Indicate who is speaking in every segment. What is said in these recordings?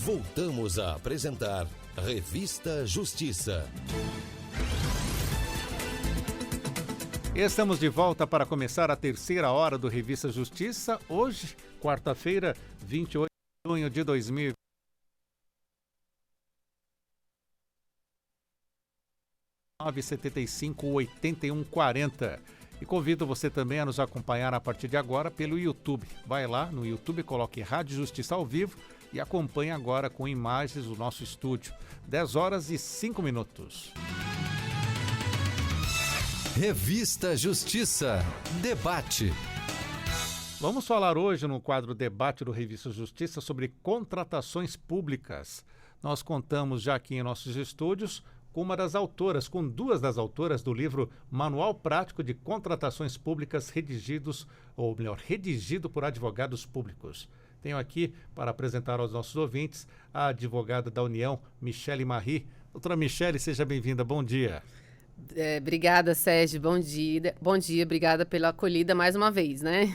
Speaker 1: Voltamos a apresentar Revista Justiça.
Speaker 2: Estamos de volta para começar a terceira hora do Revista Justiça. Hoje, quarta-feira, 28 de junho de 2020. 975-8140. E convido você também a nos acompanhar a partir de agora pelo YouTube. Vai lá no YouTube, coloque Rádio Justiça ao vivo e acompanhe agora com imagens o nosso estúdio. 10 horas e 5 minutos.
Speaker 1: Revista Justiça. Debate.
Speaker 2: Vamos falar hoje no quadro Debate do Revista Justiça sobre contratações públicas. Nós contamos já aqui em nossos estúdios com duas das autoras do livro Manual Prático de Contratações Públicas redigido por advogados públicos. Tenho aqui para apresentar aos nossos ouvintes a advogada da União, Michele Marri. Doutora Michele, seja bem-vinda, bom dia.
Speaker 3: Obrigada, Sérgio, bom dia, obrigada pela acolhida mais uma vez, né?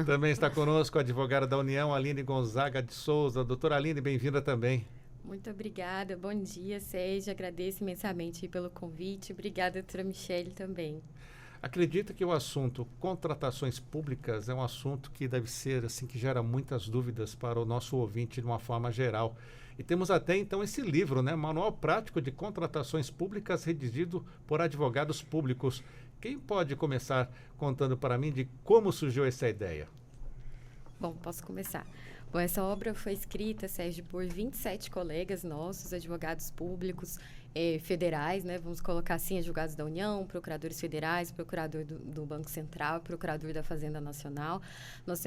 Speaker 2: Também está conosco a advogada da União, Aline Gonzaga de Souza. Doutora Aline, bem-vinda também.
Speaker 4: Muito obrigada, bom dia, Sérgio, agradeço imensamente pelo convite, obrigada, doutora Michele, também.
Speaker 2: Acredita que o assunto contratações públicas é um assunto que deve ser, assim, que gera muitas dúvidas para o nosso ouvinte de uma forma geral. E temos até, então, esse livro, né? Manual Prático de Contratações Públicas redigido por advogados públicos. Quem pode começar contando para mim de como surgiu essa ideia?
Speaker 4: Bom, posso começar. Bom, essa obra foi escrita, Sérgio, por 27 colegas nossos, advogados públicos federais, né? Vamos colocar assim, advogados da União, procuradores federais, procurador do Banco Central, procurador da Fazenda Nacional.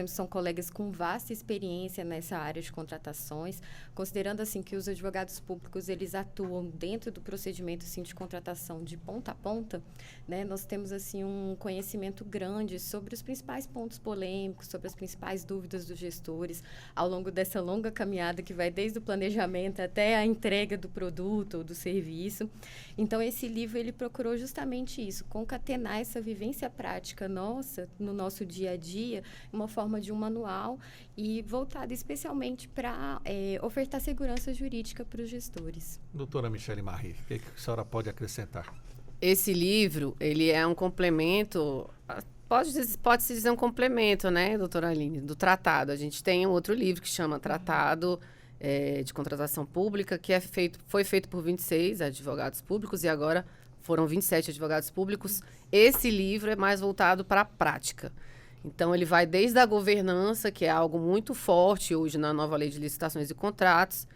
Speaker 4: São colegas com vasta experiência nessa área de contratações, considerando assim que os advogados públicos, eles atuam dentro do procedimento assim, de contratação de ponta a ponta, né? Nós temos assim um conhecimento grande sobre os principais pontos polêmicos, sobre as principais dúvidas dos gestores, ao longo dessa longa caminhada que vai desde o planejamento até a entrega do produto ou do serviço. Então, esse livro, ele procurou justamente isso, concatenar essa vivência prática nossa, no nosso dia a dia, uma forma de um manual e voltado especialmente para ofertar segurança jurídica para os gestores.
Speaker 2: Doutora Michele Marri, o que a senhora pode acrescentar?
Speaker 3: Esse livro, ele é um complemento... Pode-se dizer um complemento, né, doutora Aline, do tratado. A gente tem um outro livro que chama Tratado de Contratação Pública, que foi feito por 26 advogados públicos e agora foram 27 advogados públicos. Esse livro é mais voltado para a prática. Então, ele vai desde a governança, que é algo muito forte hoje na nova lei de licitações e contratos.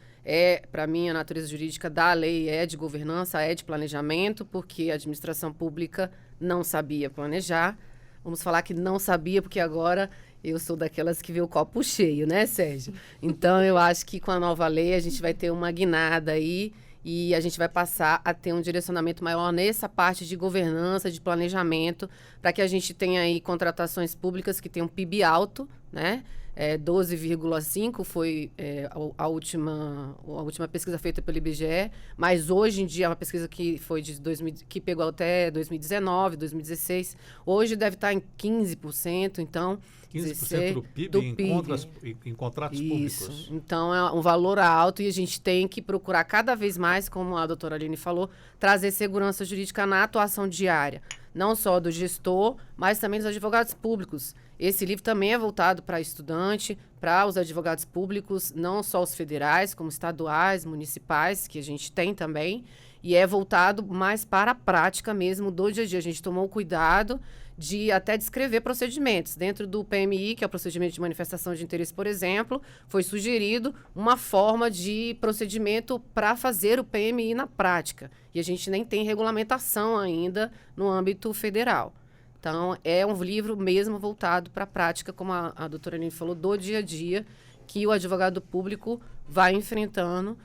Speaker 3: Para mim, a natureza jurídica da lei é de governança, é de planejamento, porque a administração pública não sabia planejar. Vamos falar que não sabia, porque agora eu sou daquelas que vê o copo cheio, né, Sérgio? Então, eu acho que com a nova lei a gente vai ter uma guinada aí e a gente vai passar a ter um direcionamento maior nessa parte de governança, de planejamento, para que a gente tenha aí contratações públicas que tenham PIB alto, né? 12,5 foi a última pesquisa feita pelo IBGE, mas hoje em dia é uma pesquisa que foi que pegou até 2019, 2016. Hoje deve estar em 15%, então...
Speaker 2: 15% do PIB, em contratos
Speaker 3: Isso.
Speaker 2: Públicos.
Speaker 3: Então, é um valor alto e a gente tem que procurar cada vez mais, como a doutora Aline falou, trazer segurança jurídica na atuação diária. Não só do gestor, mas também dos advogados públicos. Esse livro também é voltado para estudante, para os advogados públicos, não só os federais, como estaduais, municipais, que a gente tem também. E é voltado mais para a prática mesmo do dia a dia. A gente tomou cuidado de até descrever procedimentos. Dentro do PMI, que é o procedimento de manifestação de interesse, por exemplo, foi sugerido uma forma de procedimento para fazer o PMI na prática. E a gente nem tem regulamentação ainda no âmbito federal. Então, é um livro mesmo voltado para a prática, como a doutora Aline falou, do dia a dia, que o advogado público vai enfrentando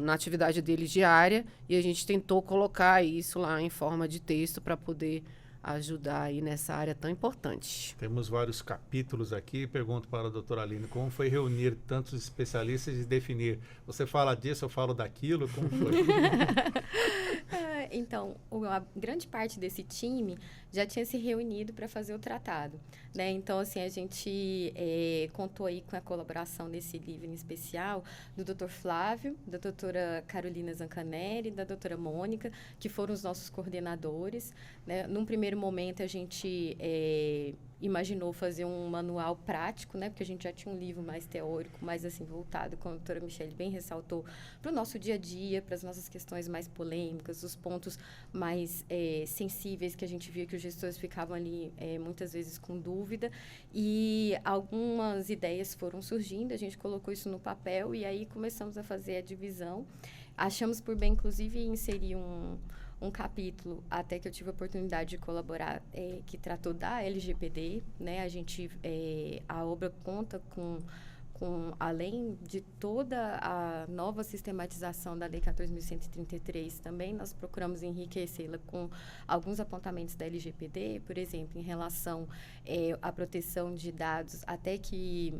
Speaker 3: na atividade dele diária, e a gente tentou colocar isso lá em forma de texto para poder ajudar aí nessa área tão importante.
Speaker 2: Temos vários capítulos aqui. Pergunto para a doutora Aline, como foi reunir tantos especialistas e definir? Você fala disso, eu falo daquilo? Como foi?
Speaker 4: Então, a grande parte desse time já tinha se reunido para fazer o tratado, né? Então, assim, a gente contou aí com a colaboração nesse livro em especial do Dr. Flávio, da doutora Carolina Zancanelli, da doutora Mônica, que foram os nossos coordenadores, né? Num primeiro momento, a gente imaginou fazer um manual prático, né? Porque a gente já tinha um livro mais teórico, mais assim, voltado, como a doutora Michele bem ressaltou, para o nosso dia a dia, para as nossas questões mais polêmicas, os pontos mais sensíveis que a gente via que os gestores ficavam ali muitas vezes com dúvida, e algumas ideias foram surgindo, a gente colocou isso no papel e aí começamos a fazer a divisão. Achamos por bem, inclusive, inserir um capítulo, até que eu tive a oportunidade de colaborar, que tratou da LGPD, né? A obra conta com, além de toda a nova sistematização da Lei 14.133, também nós procuramos enriquecê-la com alguns apontamentos da LGPD, por exemplo, em relação à proteção de dados, até que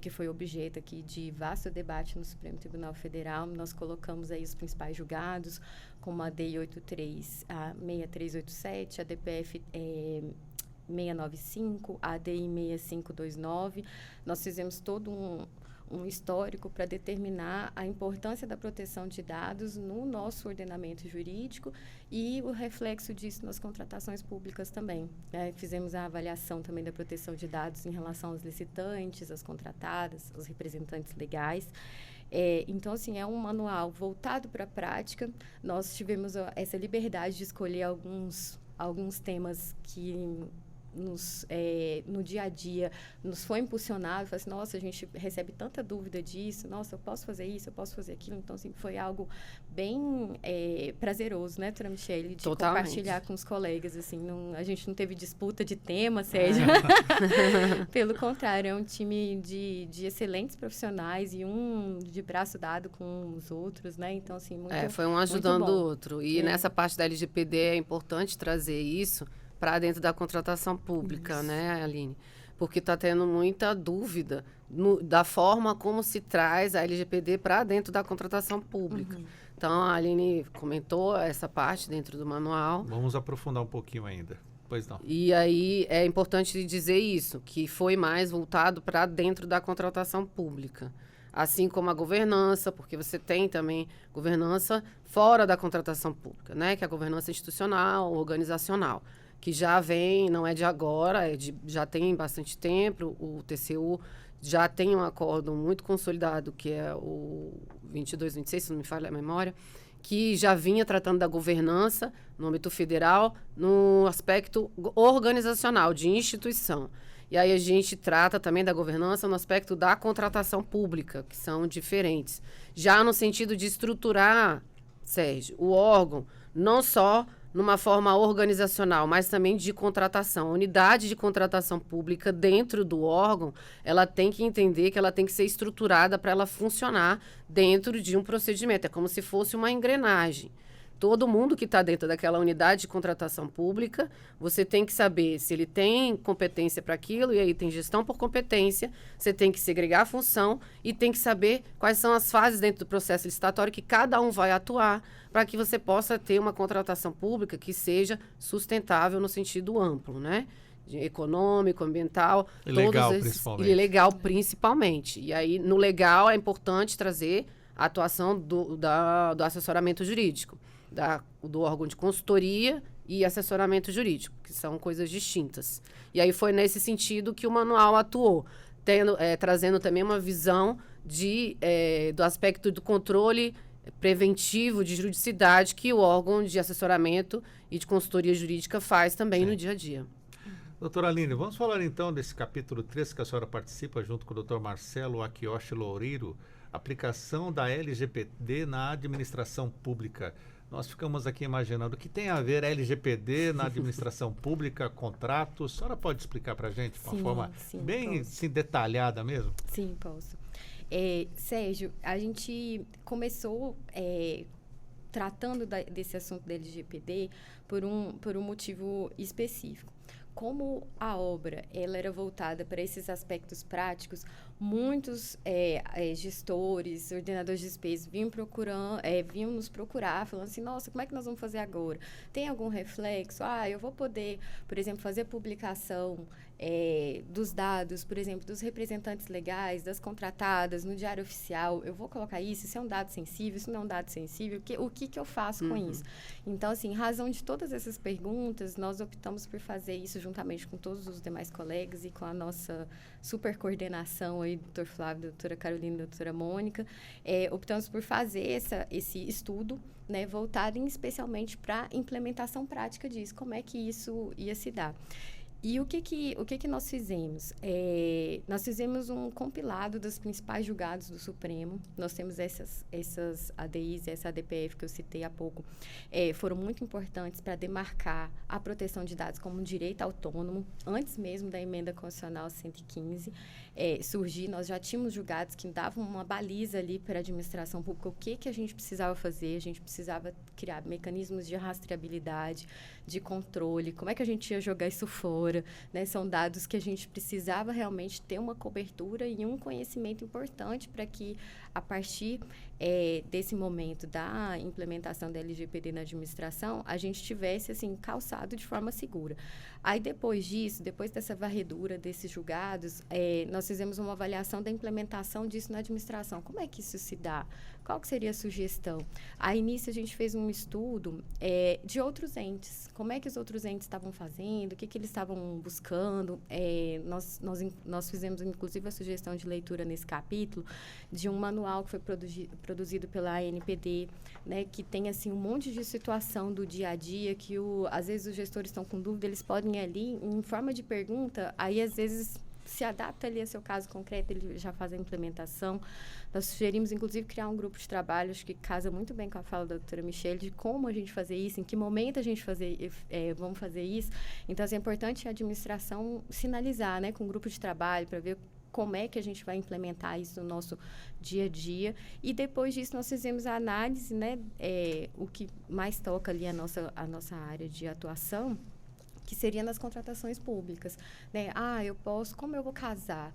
Speaker 4: foi objeto aqui de vasto debate no Supremo Tribunal Federal. Nós colocamos aí os principais julgados, como a DI 83, a 6387, a DPF 695, a ADI 6529. Nós fizemos todo um histórico para determinar a importância da proteção de dados no nosso ordenamento jurídico e o reflexo disso nas contratações públicas também, né? Fizemos a avaliação também da proteção de dados em relação aos licitantes, às contratadas, aos representantes legais. Então, assim, é um manual voltado para a prática. Nós tivemos essa liberdade de escolher alguns temas que no dia a dia nos foi impulsionado. Falei assim, nossa, a gente recebe tanta dúvida disso, nossa, eu posso fazer isso, eu posso fazer aquilo. Então, assim, foi algo bem prazeroso, né, doutora Michele, de
Speaker 3: Totalmente.
Speaker 4: compartilhar com os colegas, assim, a gente não teve disputa de tema, Sérgio. Pelo contrário, é um time de excelentes profissionais e um de braço dado com os outros, né? Então, assim,
Speaker 3: foi um ajudando o outro. E nessa parte da LGPD é importante trazer isso para dentro da contratação pública, isso, né, Aline? Porque está tendo muita dúvida da forma como se traz a LGPD para dentro da contratação pública. Uhum. Então, a Aline comentou essa parte dentro do manual.
Speaker 2: Vamos aprofundar um pouquinho ainda. Pois não.
Speaker 3: E aí é importante dizer isso, que foi mais voltado para dentro da contratação pública. Assim como a governança, porque você tem também governança fora da contratação pública, né? Que é a governança institucional, organizacional, que já vem, não é de agora, já tem bastante tempo. O TCU já tem um acordo muito consolidado, que é o 2226, se não me falha a memória, que já vinha tratando da governança no âmbito federal, no aspecto organizacional, de instituição. E aí a gente trata também da governança no aspecto da contratação pública, que são diferentes. Já no sentido de estruturar, Sérgio, o órgão, não só numa forma organizacional, mas também de contratação. A unidade de contratação pública dentro do órgão, ela tem que entender que ela tem que ser estruturada para ela funcionar dentro de um procedimento. É como se fosse uma engrenagem. Todo mundo que está dentro daquela unidade de contratação pública, você tem que saber se ele tem competência para aquilo, e aí tem gestão por competência, você tem que segregar a função e tem que saber quais são as fases dentro do processo licitatório que cada um vai atuar para que você possa ter uma contratação pública que seja sustentável no sentido amplo, né? Econômico, ambiental.
Speaker 2: E legal, principalmente.
Speaker 3: E legal, principalmente. E aí, no legal, é importante trazer a atuação do assessoramento jurídico. Do órgão de consultoria e assessoramento jurídico, que são coisas distintas. E aí foi nesse sentido que o manual atuou, trazendo também uma visão do aspecto do controle preventivo de juridicidade que o órgão de assessoramento e de consultoria jurídica faz também no dia a dia.
Speaker 2: Doutora Aline, vamos falar então desse capítulo 3 que a senhora participa junto com o doutor Marcelo Akiyoshi Loureiro, aplicação da LGPD na administração pública. Nós ficamos aqui imaginando o que tem a ver LGPD na administração pública, contratos. A senhora pode explicar para a gente de uma forma bem assim, detalhada mesmo?
Speaker 4: Sim, posso. Sérgio, a gente começou tratando desse assunto da LGPD por um motivo específico. como a obra ela era voltada para esses aspectos práticos, muitos gestores, ordenadores de despesa vinham nos procurar, falando assim, nossa, como é que nós vamos fazer agora? Tem algum reflexo? Eu vou poder, por exemplo, fazer publicação dos dados, por exemplo, dos representantes legais, das contratadas, no Diário Oficial, eu vou colocar isso? Isso é um dado sensível? Isso não é um dado sensível? O que eu faço com isso? Então, assim, em razão de todas essas perguntas, nós optamos por fazer isso juntamente com todos os demais colegas e com a nossa super coordenação aí, doutor Flávio, doutora Carolina e doutora Mônica, optamos por fazer esse estudo, né, voltado especialmente para a implementação prática disso, como é que isso ia se dar. E o que nós fizemos? Nós fizemos um compilado dos principais julgados do Supremo. Nós temos essas ADIs, essa ADPF que eu citei há pouco, foram muito importantes para demarcar a proteção de dados como um direito autônomo, antes mesmo da emenda constitucional 115 surgir. Nós já tínhamos julgados que davam uma baliza ali para a administração pública, o que a gente precisava fazer. A gente precisava criar mecanismos de rastreabilidade, de controle, como é que a gente ia jogar isso fora, né? São dados que a gente precisava realmente ter uma cobertura e um conhecimento importante para que, a partir desse momento da implementação da LGPD na administração, a gente tivesse, assim, calçado de forma segura. Aí, depois disso, depois dessa varredura desses julgados, nós fizemos uma avaliação da implementação disso na administração. Como é que isso se dá? Qual que seria a sugestão? Aí, nisso, a gente fez um estudo de outros entes. Como é que os outros entes estavam fazendo? O que eles estavam buscando? Nós fizemos, inclusive, a sugestão de leitura nesse capítulo de um manual que foi produzido pela ANPD, né, que tem, assim, um monte de situação do dia a dia que, às vezes, os gestores estão com dúvida, eles podem ir ali, em forma de pergunta, aí, às vezes, se adapta ali a seu caso concreto, ele já faz a implementação. Nós sugerimos, inclusive, criar um grupo de trabalho, acho que casa muito bem com a fala da doutora Michele, de como a gente fazer isso, em que momento a gente vamos fazer isso. Então, assim, é importante a administração sinalizar, né, com um grupo de trabalho, para ver como é que a gente vai implementar isso no nosso dia a dia. E depois disso, nós fizemos a análise, né, o que mais toca ali a nossa área de atuação, que seria nas contratações públicas, né? Como eu vou casar?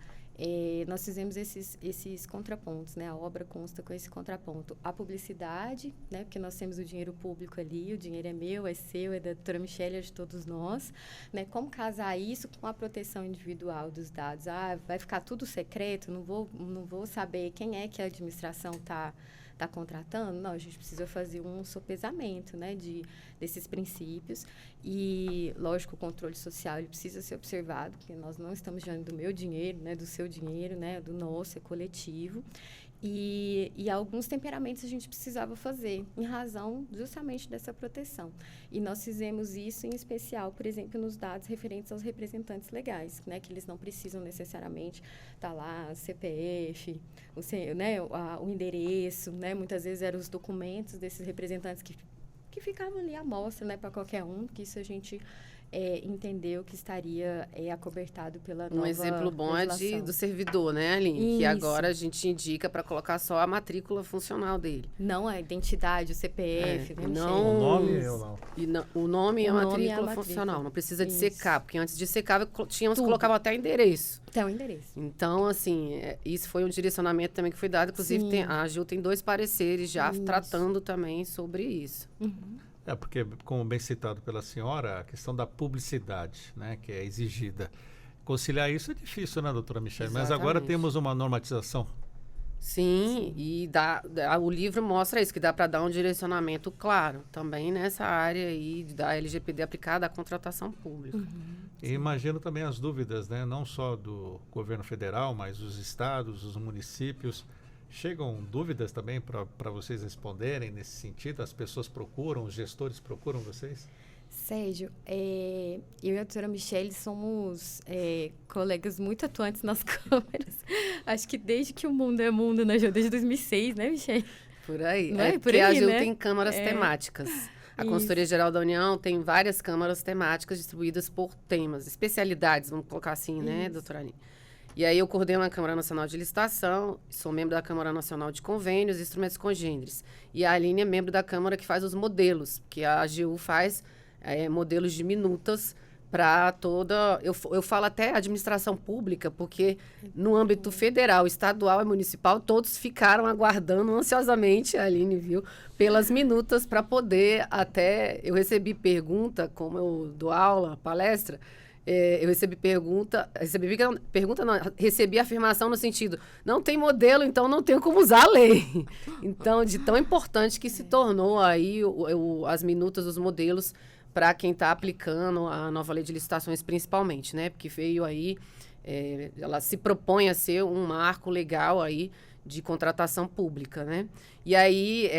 Speaker 4: Nós fizemos esses contrapontos, né? A obra consta com esse contraponto. A publicidade, né? Porque nós temos o dinheiro público ali, o dinheiro é meu, é seu, é da doutora Michele, é de todos nós, né? Como casar isso com a proteção individual dos dados? Vai ficar tudo secreto, não vou saber quem é que a administração está contratando? Não, a gente precisa fazer um sopesamento, né, desses princípios. E, lógico, o controle social ele precisa ser observado, porque nós não estamos diante do meu dinheiro, né, do seu dinheiro, né, do nosso, é coletivo. E alguns temperamentos a gente precisava fazer, em razão justamente dessa proteção. E nós fizemos isso, em especial, por exemplo, nos dados referentes aos representantes legais, né, que eles não precisam necessariamente estar lá, CPF, o endereço, né, muitas vezes eram os documentos desses representantes que ficavam ali à mostra, né, para qualquer um, que isso a gente entendeu que estaria acobertado pela nova legislação.
Speaker 3: Um exemplo bom é do servidor, né, Aline?
Speaker 4: Isso.
Speaker 3: Que agora a gente indica para colocar só a matrícula funcional dele.
Speaker 4: Não a identidade, o CPF, né,
Speaker 2: O nome ou não?
Speaker 3: O nome e a matrícula funcional. Não precisa de secar, porque antes de secar, tínhamos que colocar até endereço.
Speaker 4: Até o endereço.
Speaker 3: Então, assim, isso foi um direcionamento também que foi dado. Inclusive, a AGIL tem 2 pareceres já tratando também sobre isso.
Speaker 4: Uhum.
Speaker 2: Porque, como bem citado pela senhora, a questão da publicidade, né, que é exigida. Conciliar isso é difícil, né, doutora Michele? Mas agora temos uma normatização.
Speaker 3: Sim, e o livro mostra isso, que dá para dar um direcionamento claro também nessa área aí da LGPD aplicada à contratação pública.
Speaker 2: E imagino também as dúvidas, né, não só do governo federal, mas os estados, os municípios. Chegam dúvidas também para vocês responderem nesse sentido? As pessoas procuram, os gestores procuram vocês?
Speaker 4: Sérgio, eu e a doutora Michele somos colegas muito atuantes nas câmeras. Acho que desde que o mundo é mundo, né, desde 2006, né, Michele?
Speaker 3: Por aí.
Speaker 4: Não é?
Speaker 3: Porque a AGIL
Speaker 4: né?
Speaker 3: tem câmaras temáticas. A Consultoria Geral da União tem várias câmaras temáticas distribuídas por temas, especialidades, vamos colocar assim, né, doutora Aline? E aí eu coordeno a Câmara Nacional de Licitação, sou membro da Câmara Nacional de Convênios e Instrumentos Congêneres. E a Aline é membro da Câmara que faz os modelos, que a AGU faz modelos de minutas para toda... Eu falo até administração pública, porque no âmbito federal, estadual e municipal, todos ficaram aguardando ansiosamente, a Aline viu, pelas minutas para poder até... Eu recebi pergunta, como eu dou aula, palestra, eu recebi afirmação no sentido, não tem modelo, então não tenho como usar a lei. Então, de tão importante que se tornou aí as minutas, os modelos, para quem está aplicando a nova lei de licitações, principalmente, né? Porque veio aí, ela se propõe a ser um marco legal aí de contratação pública, né? E aí,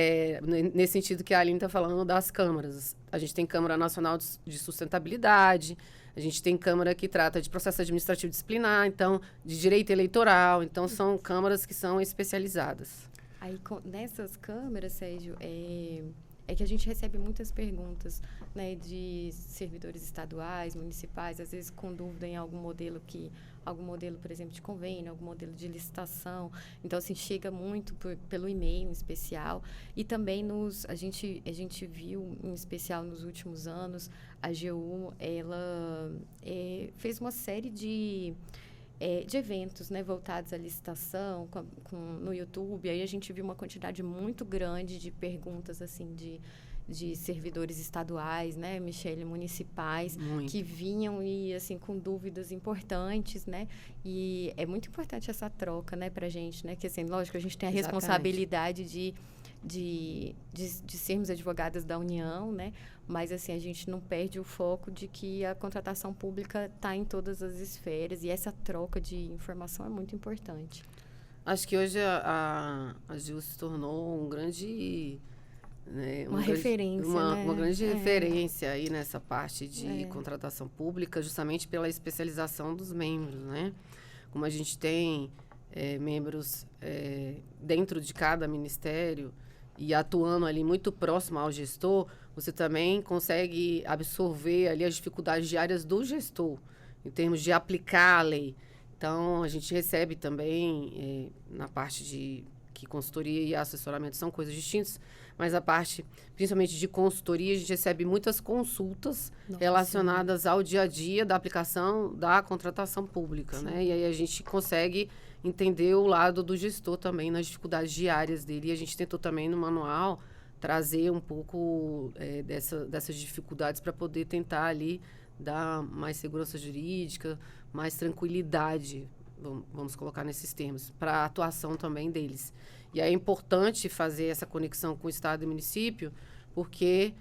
Speaker 3: nesse sentido que a Aline está falando das câmaras, a gente tem Câmara Nacional de Sustentabilidade, a gente tem Câmara que trata de processo administrativo disciplinar, então, de direito eleitoral, então são câmaras que são especializadas.
Speaker 4: Aí, nessas câmaras, Sérgio, é que a gente recebe muitas perguntas, né, de servidores estaduais, municipais, às vezes com dúvida em algum modelo, por exemplo, de convênio, algum modelo de licitação. Então, assim, chega muito pelo e-mail, em especial. E também a gente viu, em especial nos últimos anos, a AGU, ela fez uma série de eventos, né, voltados à licitação no YouTube. Aí a gente viu uma quantidade muito grande de perguntas, assim, de servidores estaduais, né, Michele, municipais, que vinham e, assim, com dúvidas importantes, né, e é muito importante essa troca, né, pra gente, né, que, assim, lógico, a gente tem a responsabilidade de sermos advogadas da União, né, mas, assim, a gente não perde o foco de que a contratação pública está em todas as esferas e essa troca de informação é muito importante.
Speaker 3: Acho que hoje a Gil se tornou um grande... Né,
Speaker 4: uma referência,
Speaker 3: uma grande referência aí nessa parte de contratação pública, justamente pela especialização dos membros, né? Como a gente tem membros dentro de cada ministério e atuando ali muito próximo ao gestor, você também consegue absorver ali as dificuldades diárias do gestor, em termos de aplicar a lei. Então, a gente recebe também, na parte de que consultoria e assessoramento são coisas distintas, mas a parte, principalmente de consultoria, a gente recebe muitas consultas relacionadas ao dia a dia da aplicação da contratação pública, né? E aí a gente consegue entender o lado do gestor também nas dificuldades diárias dele. E a gente tentou também no manual trazer um pouco dessas dificuldades para poder tentar ali dar mais segurança jurídica, mais tranquilidade, vamos colocar nesses termos, para a atuação também deles. E é importante fazer essa conexão com o Estado e município, porque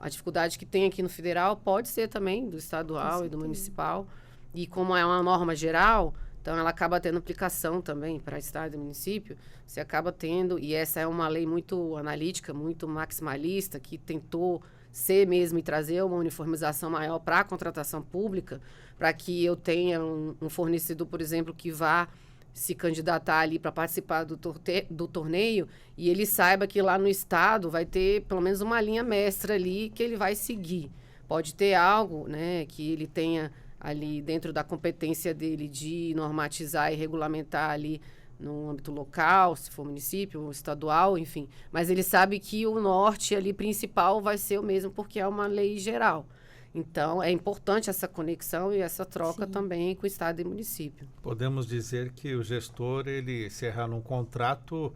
Speaker 3: a dificuldade que tem aqui no federal pode ser também do estadual e do municipal. E como é uma norma geral, então ela acaba tendo aplicação também para Estado e município. Você acaba tendo, e essa é uma lei muito analítica, muito maximalista, que tentou ser mesmo e trazer uma uniformização maior para a contratação pública, para que eu tenha um fornecedor, por exemplo, que vá se candidatar ali para participar do torneio e ele saiba que lá no estado vai ter pelo menos uma linha mestra ali que ele vai seguir. Pode ter algo, né, que ele tenha ali dentro da competência dele de normatizar e regulamentar ali no âmbito local, se for município ou estadual, enfim. Mas ele sabe que o norte ali principal vai ser o mesmo porque é uma lei geral. Então, é importante essa conexão e essa troca também com o Estado e município.
Speaker 2: Podemos dizer que o gestor, ele se errar num contrato,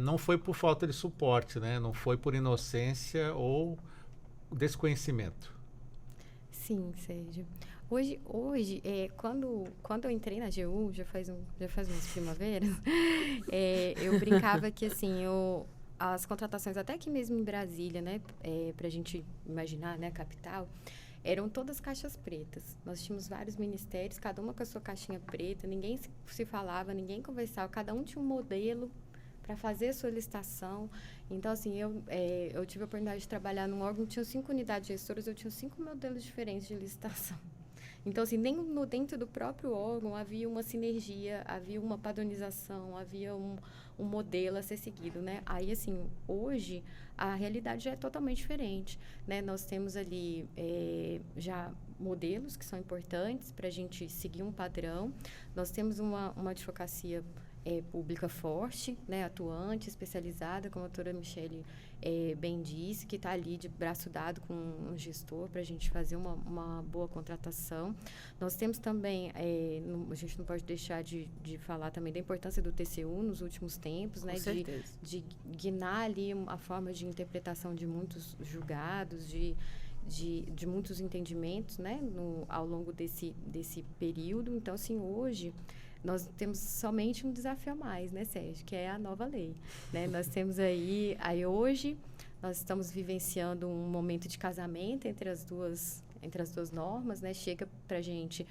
Speaker 2: não foi por falta de suporte, né? Não foi por inocência ou desconhecimento.
Speaker 4: Sim, Sérgio. Hoje quando eu entrei na AGU, já faz umas primaveras, eu brincava que, assim, as contratações, até aqui mesmo em Brasília, né, para a gente imaginar, né, a capital, eram todas caixas pretas. Nós tínhamos vários ministérios, cada uma com a sua caixinha preta, ninguém se falava, ninguém conversava, cada um tinha um modelo para fazer a sua licitação. Então, assim, eu tive a oportunidade de trabalhar num órgão que tinha 5 unidades gestoras, eu tinha 5 modelos diferentes de licitação. Então, assim, nem dentro do próprio órgão havia uma sinergia, havia uma padronização, havia um modelo a ser seguido, né? Aí, assim, hoje, a realidade já é totalmente diferente, né? Nós temos ali já modelos que são importantes para a gente seguir um padrão. Nós temos uma advocacia pública forte, né, atuante, especializada, como a doutora Michele bem disse, que está ali de braço dado com um gestor para a gente fazer uma boa contratação. Nós temos também, a gente não pode deixar de falar também da importância do TCU nos últimos tempos, né, de guinar ali a forma de interpretação de muitos julgados, de muitos entendimentos, né, ao longo desse período. Então, assim, hoje nós temos somente um desafio a mais, né, Sérgio, que é a nova lei, né? Nós temos aí hoje, nós estamos vivenciando um momento de casamento entre as duas normas, né? Chega para a gente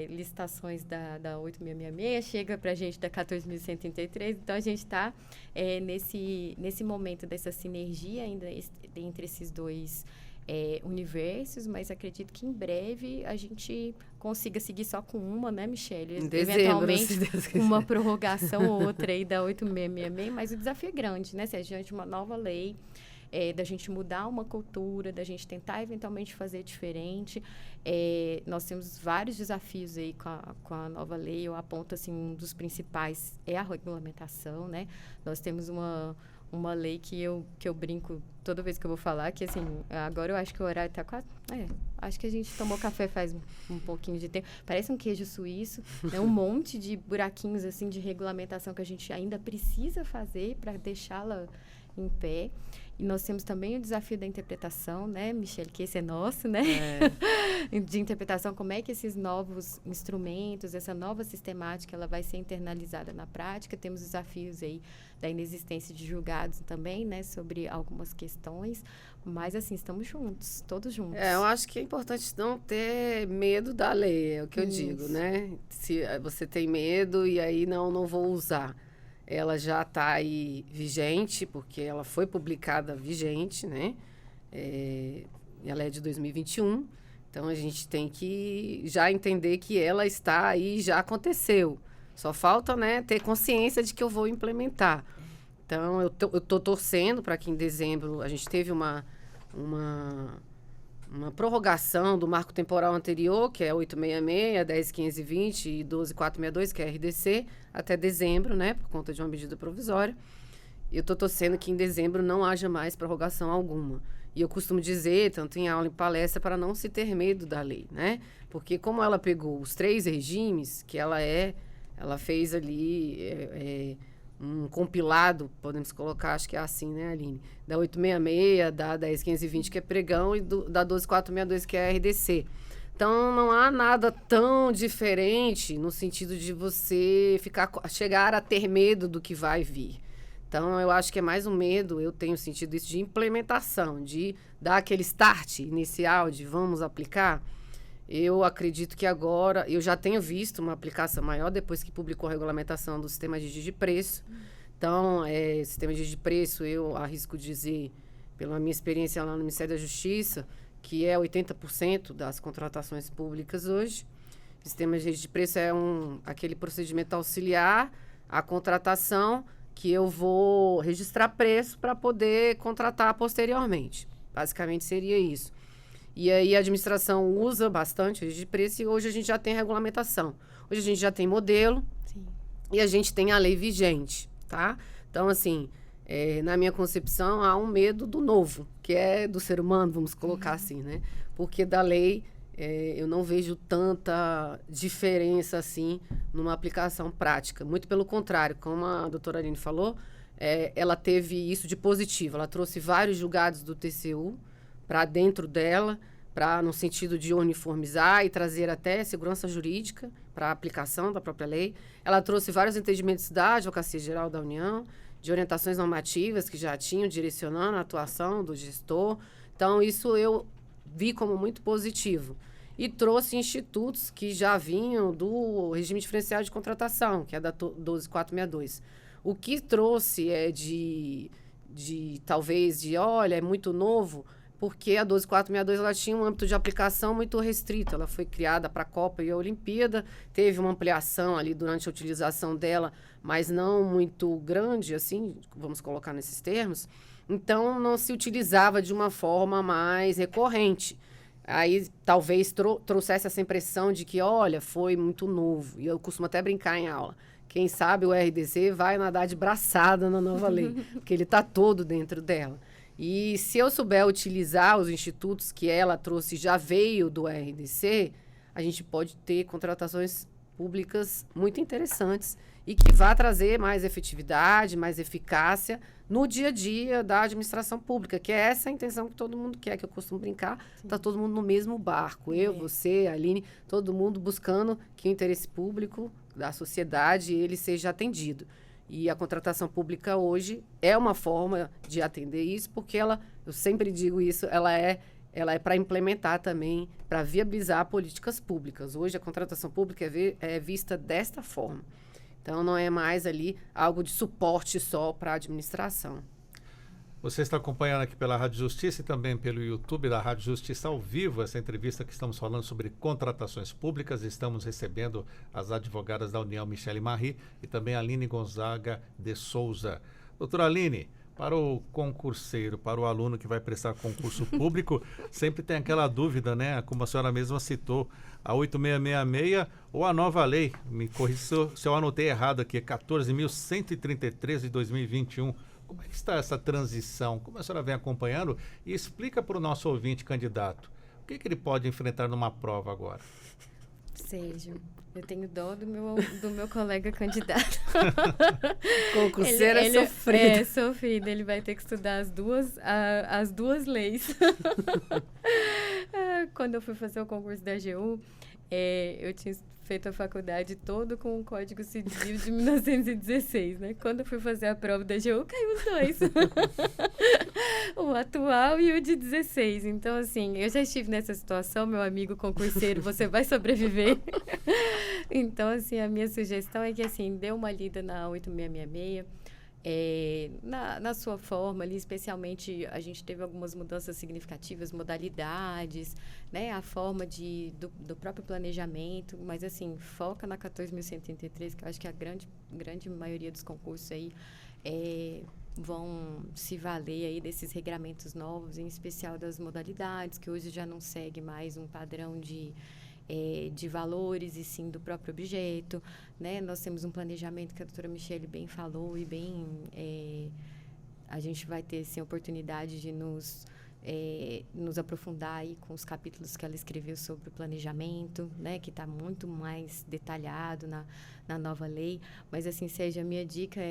Speaker 4: licitações da 8666, chega para a gente da 14.133, então a gente está nesse momento dessa sinergia ainda entre esses dois universos, mas acredito que em breve a gente consiga seguir só com uma, né, Michele?
Speaker 3: Em dezembro,
Speaker 4: eventualmente uma prorrogação ou outra aí da 8666, mas o desafio é grande, né, Sérgio? Diante de uma nova lei, da gente mudar uma cultura, da gente tentar eventualmente fazer diferente. Nós temos vários desafios aí com a nova lei. Eu aponto, assim, um dos principais é a regulamentação, né? Nós temos uma lei que eu brinco toda vez que eu vou falar, que, assim, agora eu acho que o horário está quase... acho que a gente tomou café faz um pouquinho de tempo. Parece um queijo suíço, né? Um monte de buraquinhos, assim, de regulamentação que a gente ainda precisa fazer para deixá-la em pé. E nós temos também o desafio da interpretação, né, Michele, que esse é nosso, né? De interpretação, como é que esses novos instrumentos, essa nova sistemática, ela vai ser internalizada na prática. Temos desafios aí da inexistência de julgados também, né, sobre algumas questões, mas, assim, estamos juntos, todos juntos.
Speaker 3: Eu acho que é importante não ter medo da lei, é o que eu digo, né? Se você tem medo e aí não vou usar. Ela já está aí vigente, porque ela foi publicada vigente, né? Ela é de 2021, então a gente tem que já entender que ela está aí, já aconteceu. Só falta, né, ter consciência de que eu vou implementar. Então, eu tô torcendo para que em dezembro a gente teve uma prorrogação do marco temporal anterior, que é 866, 10.520 e 12.462, que é a RDC, até dezembro, né, por conta de uma medida provisória. E eu estou torcendo que em dezembro não haja mais prorrogação alguma. E eu costumo dizer, tanto em aula e palestra, para não se ter medo da lei, né? Porque como ela pegou os 3 regimes, que ela fez ali um compilado, podemos colocar, acho que é assim, né, Aline? Da 866, da 10.520, que é pregão, e da 12.462, que é a RDC. Então, não há nada tão diferente no sentido de você chegar a ter medo do que vai vir. Então, eu acho que é mais um medo, eu tenho sentido isso, de implementação, de dar aquele start inicial de vamos aplicar. Eu acredito que agora, eu já tenho visto uma aplicação maior depois que publicou a regulamentação do sistema de preço. Então, sistema de preço, eu arrisco dizer, pela minha experiência lá no Ministério da Justiça, que é 80% das contratações públicas hoje. O sistema de preço é aquele procedimento auxiliar à contratação que eu vou registrar preço para poder contratar posteriormente. Basicamente seria isso. E aí a administração usa bastante de preço e hoje a gente já tem regulamentação. Hoje a gente já tem modelo. Sim. E a gente tem a lei vigente, tá? Então, assim, na minha concepção, há um medo do novo, que é do ser humano, vamos colocar assim, né? Porque da lei eu não vejo tanta diferença, assim, numa aplicação prática. Muito pelo contrário, como a doutora Aline falou, ela teve isso de positivo. Ela trouxe vários julgados do TCU para dentro dela, no sentido de uniformizar e trazer até segurança jurídica para a aplicação da própria lei. Ela trouxe vários entendimentos da Advocacia Geral da União, de orientações normativas que já tinham direcionando a atuação do gestor. Então, isso eu vi como muito positivo. E trouxe institutos que já vinham do regime diferencial de contratação, que é da 12.462. O que trouxe talvez, olha, é muito novo, porque a 12.462 ela tinha um âmbito de aplicação muito restrito. Ela foi criada para a Copa e a Olimpíada, teve uma ampliação ali durante a utilização dela, mas não muito grande, assim, vamos colocar nesses termos. Então, não se utilizava de uma forma mais recorrente. Aí talvez trouxesse essa impressão de que, olha, foi muito novo. E eu costumo até brincar em aula. Quem sabe o RDC vai nadar de braçada na nova lei, porque ele está todo dentro dela. E se eu souber utilizar os institutos que ela trouxe, já veio do RDC, a gente pode ter contratações públicas muito interessantes e que vai trazer mais efetividade, mais eficácia no dia a dia da administração pública, que é essa a intenção que todo mundo quer, que eu costumo brincar, está todo mundo no mesmo barco, eu, você, a Aline, todo mundo buscando que o interesse público da sociedade ele seja atendido. E a contratação pública hoje é uma forma de atender isso, porque eu sempre digo isso, ela é para implementar também, para viabilizar políticas públicas. Hoje a contratação pública é vista desta forma. Então, não é mais ali algo de suporte só para a administração.
Speaker 2: Você está acompanhando aqui pela Rádio Justiça e também pelo YouTube da Rádio Justiça ao vivo essa entrevista que estamos falando sobre contratações públicas. Estamos recebendo as advogadas da União, Michele Marie, e também a Aline Gonzaga de Souza. Doutora Aline, para o concurseiro, para o aluno que vai prestar concurso público, sempre tem aquela dúvida, né? Como a senhora mesma citou, a 8666 ou a nova lei, me corrija se eu anotei errado aqui, 14.133 de 2021. Como é que está essa transição? Como a senhora vem acompanhando? E explica para o nosso ouvinte candidato, o que ele pode enfrentar numa prova agora?
Speaker 4: Sérgio, eu tenho dó do meu colega candidato.
Speaker 3: Concurseiro é sofrido.
Speaker 4: É sofrido, ele vai ter que estudar as duas leis. Quando eu fui fazer o concurso da AGU, eu tinha feito a faculdade todo com o Código Civil de 1916, né? Quando eu fui fazer a prova da AGU, caiu os dois. O atual e o de 16. Então, assim, eu já estive nessa situação, meu amigo concurseiro, você vai sobreviver. Então, assim, a minha sugestão é que, assim, dê uma lida na 8666, na sua forma ali, especialmente a gente teve algumas mudanças significativas, modalidades, né, a forma do próprio planejamento, mas assim, foca na 14.133, que eu acho que a grande maioria dos concursos aí vão se valer aí desses regramentos novos, em especial das modalidades, que hoje já não segue mais um padrão de valores e sim do próprio objeto, né? Nós temos um planejamento que a doutora Michele bem falou e bem a gente vai ter sim, oportunidade de nos aprofundar aí com os capítulos que ela escreveu sobre o planejamento, né? Que está muito mais detalhado na nova lei, mas assim, Sérgio, a minha dica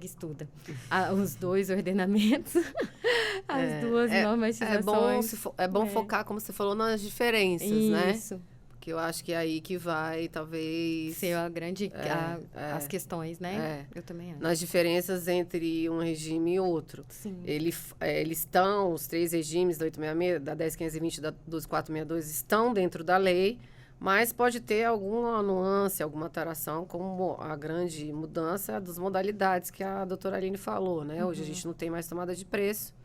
Speaker 4: #estuda. Os dois ordenamentos, as duas normatizações.
Speaker 3: É bom focar, como você falou, nas diferenças, né?
Speaker 4: Isso.
Speaker 3: Porque eu acho que é aí que vai, talvez...
Speaker 4: ser as questões, né? Eu também acho.
Speaker 3: Nas diferenças entre um regime e outro.
Speaker 4: Sim.
Speaker 3: Eles estão, os três regimes da 866, da 10.520 e da 12.462, estão dentro da lei, mas pode ter alguma nuance, alguma alteração, como a grande mudança das modalidades que a doutora Aline falou, né? Hoje a gente não tem mais tomada de preço,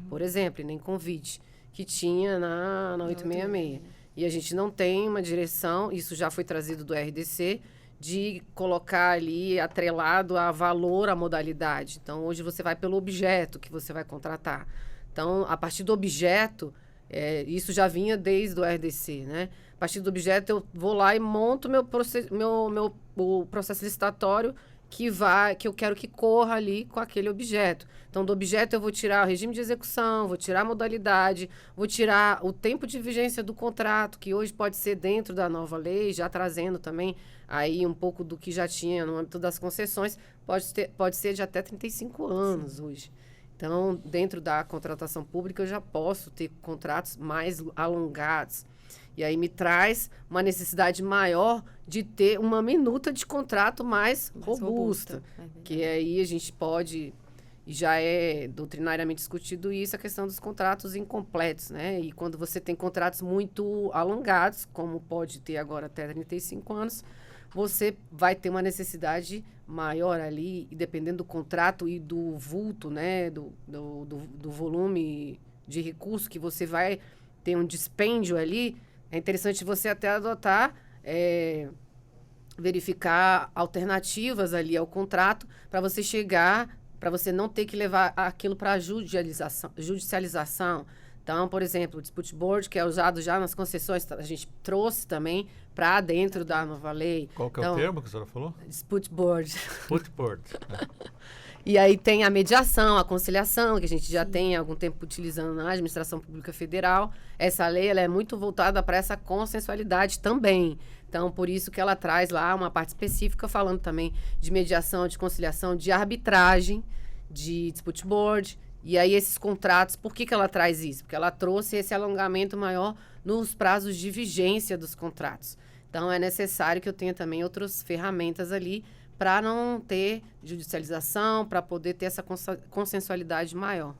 Speaker 3: por exemplo, nem convite, que tinha na 866. E a gente não tem uma direção, isso já foi trazido do RDC, de colocar ali atrelado a valor a modalidade. Então, hoje você vai pelo objeto que você vai contratar. Então, a partir do objeto, isso já vinha desde o RDC, né? A partir do objeto, eu vou lá e monto o processo licitatório que eu quero que corra ali com aquele objeto. Então, do objeto, eu vou tirar o regime de execução, vou tirar a modalidade, vou tirar o tempo de vigência do contrato, que hoje pode ser dentro da nova lei, já trazendo também aí um pouco do que já tinha no âmbito das concessões, pode ser de até 35 anos hoje. Então, dentro da contratação pública, eu já posso ter contratos mais alongados. E aí me traz uma necessidade maior de ter uma minuta de contrato mais robusta. Que aí a gente pode, e já é doutrinariamente discutido isso, a questão dos contratos incompletos, né? E quando você tem contratos muito alongados, como pode ter agora até 35 anos, você vai ter uma necessidade maior ali, e dependendo do contrato e do vulto, né? Do volume de recurso que você vai ter um dispêndio ali. É interessante você até adotar, verificar alternativas ali ao contrato para você não ter que levar aquilo para judicialização, Então, por exemplo, o dispute board, que é usado já nas concessões, a gente trouxe também para dentro da nova lei.
Speaker 2: Qual que é o termo que a senhora falou?
Speaker 3: Dispute board.
Speaker 2: Dispute board.
Speaker 3: E aí tem a mediação, a conciliação, que a gente já tem há algum tempo utilizando na administração pública federal. Essa lei ela é muito voltada para essa consensualidade também. Então, por isso que ela traz lá uma parte específica falando também de mediação, de conciliação, de arbitragem, de dispute board. E aí esses contratos, por que ela traz isso? Porque ela trouxe esse alongamento maior nos prazos de vigência dos contratos. Então, é necessário que eu tenha também outras ferramentas ali para não ter judicialização, para poder ter essa consensualidade maior.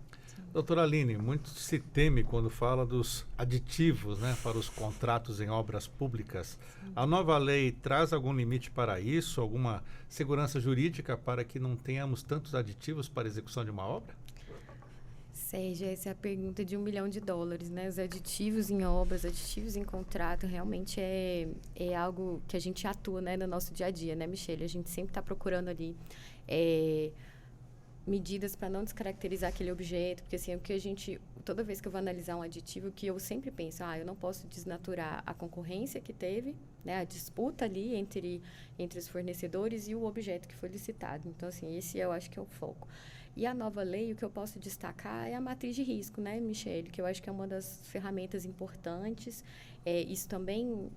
Speaker 2: Doutora Aline, muito se teme quando fala dos aditivos, né, para os contratos em obras públicas. A nova lei traz algum limite para isso, alguma segurança jurídica para que não tenhamos tantos aditivos para a execução de uma obra?
Speaker 4: Sérgio, essa é a pergunta de $1 milhão, né? Os aditivos em obras, aditivos em contrato, realmente é algo que a gente atua, né, no nosso dia a dia, né, Michele? A gente sempre está procurando ali medidas para não descaracterizar aquele objeto, porque assim, o que a gente, toda vez que eu vou analisar um aditivo, que eu sempre penso, eu não posso desnaturar a concorrência que teve, né, a disputa ali entre os fornecedores e o objeto que foi licitado. Então, assim, esse eu acho que é o foco. E a nova lei, o que eu posso destacar é a matriz de risco, né, Michele? Que eu acho que é uma das ferramentas importantes. Isso também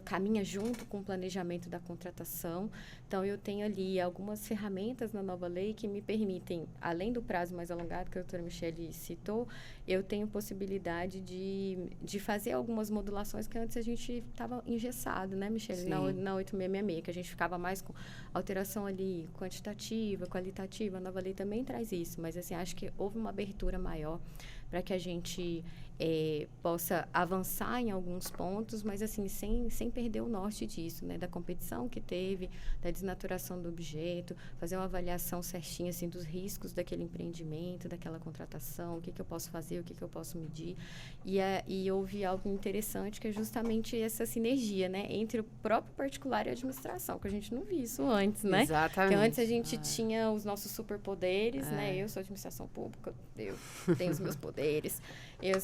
Speaker 4: caminha junto com o planejamento da contratação. Então, eu tenho ali algumas ferramentas na nova lei que me permitem, além do prazo mais alongado que a doutora Michele citou, eu tenho possibilidade de fazer algumas modulações que antes a gente estava engessado, né, Michele? Na 8666, que a gente ficava mais com alteração ali quantitativa, qualitativa. A nova lei também traz isso, mas assim, acho que houve uma abertura maior para que a gente possa avançar em alguns pontos, mas assim, sem perder o norte disso, né? Da competição que teve, da desnaturação do objeto, fazer uma avaliação certinha assim, dos riscos daquele empreendimento, daquela contratação, o que eu posso fazer, o que eu posso medir. E houve algo interessante, que é justamente essa sinergia, né? Entre o próprio particular e a administração, que a gente não via isso antes, né?
Speaker 3: Exatamente.
Speaker 4: Porque antes a gente tinha os nossos superpoderes, né? Eu sou administração pública, eu tenho os meus poderes. Eu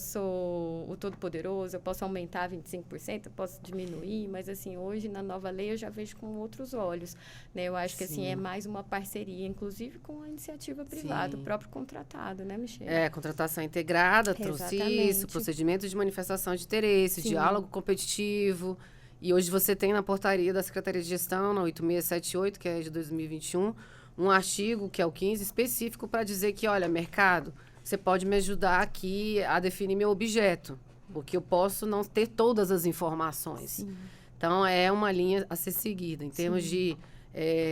Speaker 4: sou o todo-poderoso, eu posso aumentar 25%, eu posso diminuir, mas, assim, hoje, na nova lei, eu já vejo com outros olhos, né? Eu acho que, assim, é mais uma parceria, inclusive com a iniciativa privada, o próprio contratado, né, Michele?
Speaker 3: Contratação integrada, trouxe isso, procedimento de manifestação de interesse, diálogo competitivo. E hoje você tem na portaria da Secretaria de Gestão, na 8678, que é de 2021, um artigo, que é o 15, específico para dizer que, olha, mercado, você pode me ajudar aqui a definir meu objeto, porque eu posso não ter todas as informações. Sim. Então, é uma linha a ser seguida. Em termos de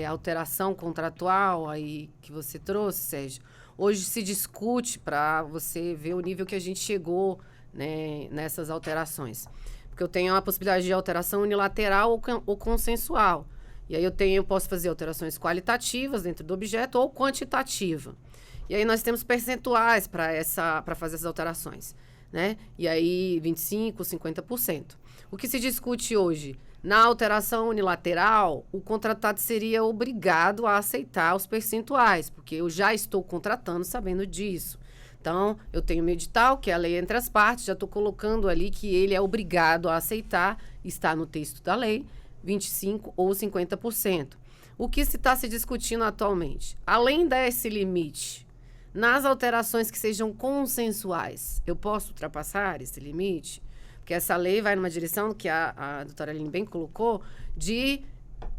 Speaker 3: alteração contratual aí que você trouxe, Sérgio, hoje se discute para você ver o nível que a gente chegou, né, nessas alterações. Porque eu tenho a possibilidade de alteração unilateral ou consensual. E aí eu posso fazer alterações qualitativas dentro do objeto ou quantitativa. E aí nós temos percentuais para fazer essas alterações, né? E aí 25%, 50%. O que se discute hoje? Na alteração unilateral, o contratado seria obrigado a aceitar os percentuais, porque eu já estou contratando sabendo disso. Então, eu tenho meu edital, que é a lei entre as partes, já estou colocando ali que ele é obrigado a aceitar, está no texto da lei, 25% ou 50%. O que está se discutindo atualmente? Além desse limite, nas alterações que sejam consensuais, eu posso ultrapassar esse limite? Porque essa lei vai numa direção que a doutora Aline bem colocou, de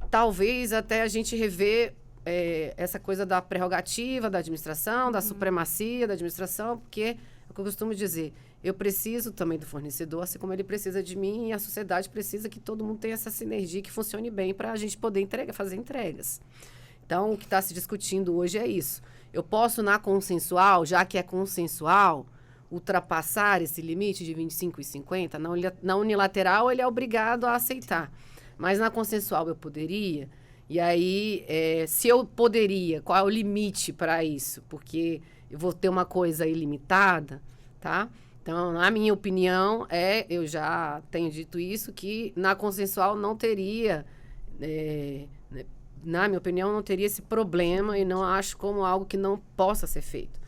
Speaker 3: talvez até a gente rever essa coisa da prerrogativa da administração, da supremacia da administração, porque é o que eu costumo dizer, eu preciso também do fornecedor, assim como ele precisa de mim, e a sociedade precisa que todo mundo tenha essa sinergia que funcione bem para a gente poder fazer entregas. Então, o que está se discutindo hoje é isso. Eu posso, na consensual, já que é consensual, ultrapassar esse limite de 25% e 50%? Na unilateral, ele é obrigado a aceitar. Mas na consensual, eu poderia? E aí, se eu poderia, qual é o limite para isso? Porque eu vou ter uma coisa ilimitada, tá? Então, na minha opinião, eu já tenho dito isso, que na consensual não teria... na minha opinião, não teria esse problema e não acho como algo que não possa ser feito.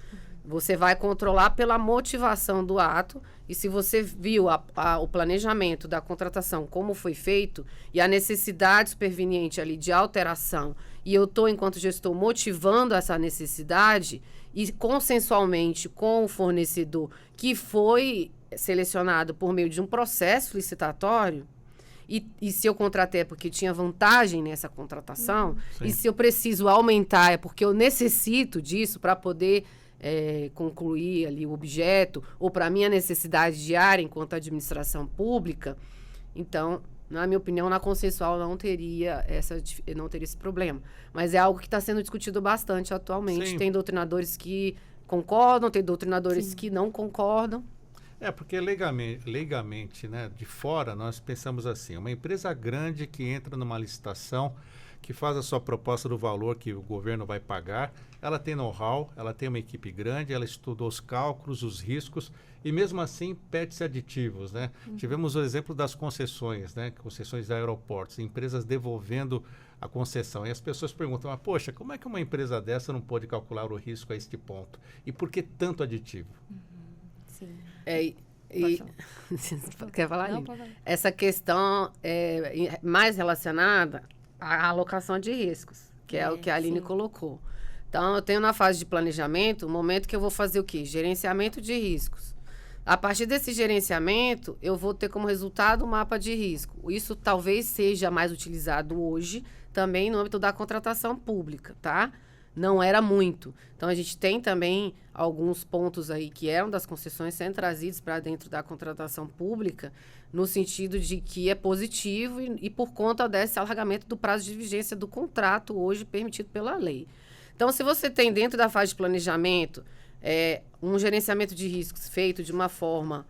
Speaker 3: Você vai controlar pela motivação do ato, e se você viu o planejamento da contratação, como foi feito, e a necessidade superveniente ali de alteração, e eu estou, enquanto gestor, motivando essa necessidade, e consensualmente com o fornecedor, que foi selecionado por meio de um processo licitatório, e se eu contratei é porque tinha vantagem nessa contratação, e se eu preciso aumentar é porque eu necessito disso para poder concluir ali o objeto, ou para a minha necessidade diária enquanto administração pública, então, na minha opinião, na consensual não teria esse problema. Mas é algo que está sendo discutido bastante atualmente.
Speaker 2: Sim.
Speaker 3: Tem doutrinadores que concordam, tem doutrinadores que não concordam.
Speaker 2: Porque legalmente, né, de fora, nós pensamos assim, uma empresa grande que entra numa licitação, que faz a sua proposta do valor que o governo vai pagar, ela tem know-how, ela tem uma equipe grande, ela estudou os cálculos, os riscos, e mesmo assim pede-se aditivos, né? Tivemos o exemplo das concessões, né? Concessões de aeroportos, empresas devolvendo a concessão. E as pessoas perguntam, mas, poxa, como é que uma empresa dessa não pode calcular o risco a este ponto? E por que tanto aditivo?
Speaker 4: Sim.
Speaker 3: Quer falar?
Speaker 4: Não, pode falar.
Speaker 3: Essa questão é mais relacionada à alocação de riscos, que é o que a Aline colocou. Então, eu tenho na fase de planejamento, o momento que eu vou fazer o quê? Gerenciamento de riscos. A partir desse gerenciamento, eu vou ter como resultado um mapa de risco. Isso talvez seja mais utilizado hoje, também no âmbito da contratação pública, tá? Não era muito. Então, a gente tem também alguns pontos aí que eram das concessões sendo trazidos para dentro da contratação pública, no sentido de que é positivo e por conta desse alargamento do prazo de vigência do contrato hoje permitido pela lei. Então, se você tem dentro da fase de planejamento um gerenciamento de riscos feito de uma forma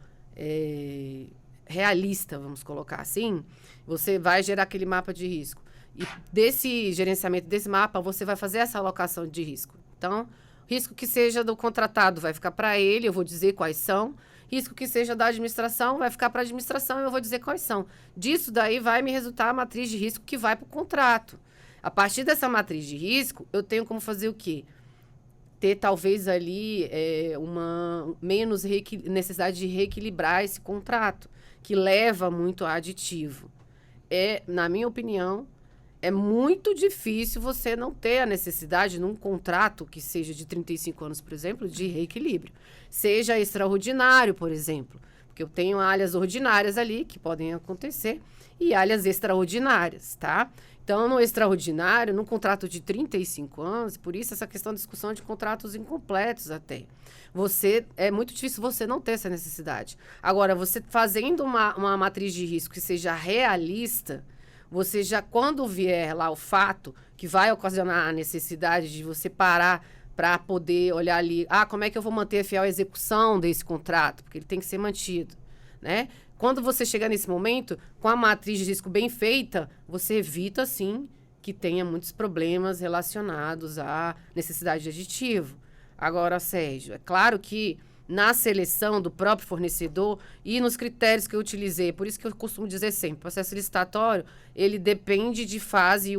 Speaker 3: realista, vamos colocar assim, você vai gerar aquele mapa de risco. E desse gerenciamento desse mapa, você vai fazer essa alocação de risco. Então, risco que seja do contratado vai ficar para ele, eu vou dizer quais são. Risco que seja da administração vai ficar para a administração, eu vou dizer quais são. Disso daí vai me resultar a matriz de risco que vai para o contrato. A partir dessa matriz de risco, eu tenho como fazer o quê? Ter talvez ali uma menos necessidade de reequilibrar esse contrato, que leva muito a aditivo. Na minha opinião, é muito difícil você não ter a necessidade, num contrato que seja de 35 anos, por exemplo, de reequilíbrio. Seja extraordinário, por exemplo, porque eu tenho áreas ordinárias ali, que podem acontecer, e áreas extraordinárias, tá? Então, no extraordinário, num contrato de 35 anos, por isso essa questão da discussão de contratos incompletos até. É muito difícil você não ter essa necessidade. Agora, você fazendo uma matriz de risco que seja realista, você já, quando vier lá o fato que vai ocasionar a necessidade de você parar para poder olhar ali, como é que eu vou manter a fiel execução desse contrato? Porque ele tem que ser mantido, né? Quando você chegar nesse momento, com a matriz de risco bem feita, você evita, sim, que tenha muitos problemas relacionados à necessidade de aditivo. Agora, Sérgio, é claro que na seleção do próprio fornecedor e nos critérios que eu utilizei, por isso que eu costumo dizer sempre, o processo licitatório, ele depende de fase,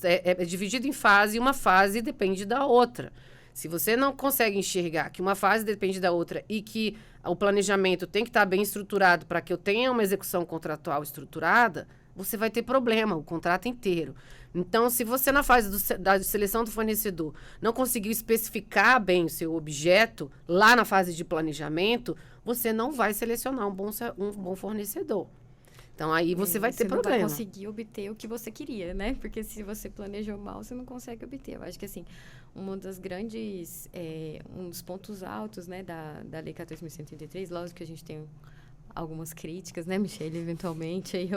Speaker 3: é dividido em fase, e uma fase depende da outra. Se você não consegue enxergar que uma fase depende da outra e que o planejamento tem que estar bem estruturado para que eu tenha uma execução contratual estruturada, você vai ter problema, o contrato inteiro. Então, se você na fase da seleção do fornecedor não conseguiu especificar bem o seu objeto, lá na fase de planejamento, você não vai selecionar um bom fornecedor. Então, aí você vai ter problema.
Speaker 4: Você não vai conseguir obter o que você queria, né? Porque se você planejou mal, você não consegue obter. Eu acho que, assim, um dos pontos altos, né, da Lei 14.183, lógico que a gente tem algumas críticas, né, Michele, eventualmente, aí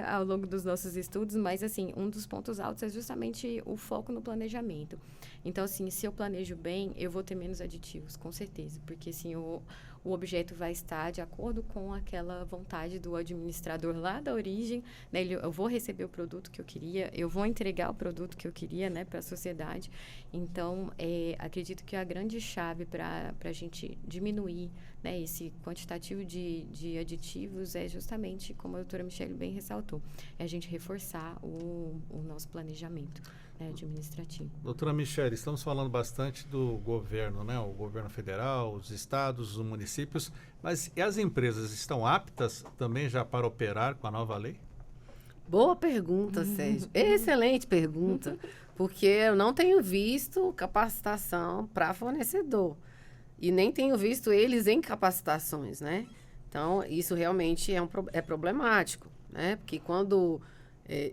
Speaker 4: ao longo dos nossos estudos, mas, assim, um dos pontos altos é justamente o foco no planejamento. Então, assim, se eu planejo bem, eu vou ter menos aditivos, com certeza, porque, assim, o o objeto vai estar de acordo com aquela vontade do administrador lá da origem, né? Eu vou receber o produto que eu queria, eu vou entregar o produto que eu queria, né, para a sociedade. Então, acredito que a grande chave para a gente diminuir, né, esse quantitativo de aditivos é justamente, como a doutora Michele bem ressaltou, é a gente reforçar o nosso planejamento, né, administrativo.
Speaker 2: Doutora Michele, estamos falando bastante do governo, né? O governo federal, os estados, os municípios, mas e as empresas estão aptas também já para operar com a nova lei?
Speaker 3: Boa pergunta, Sérgio. Excelente pergunta, porque eu não tenho visto capacitação para fornecedor e nem tenho visto eles em capacitações, né? Então, isso realmente é problemático, né? Porque quando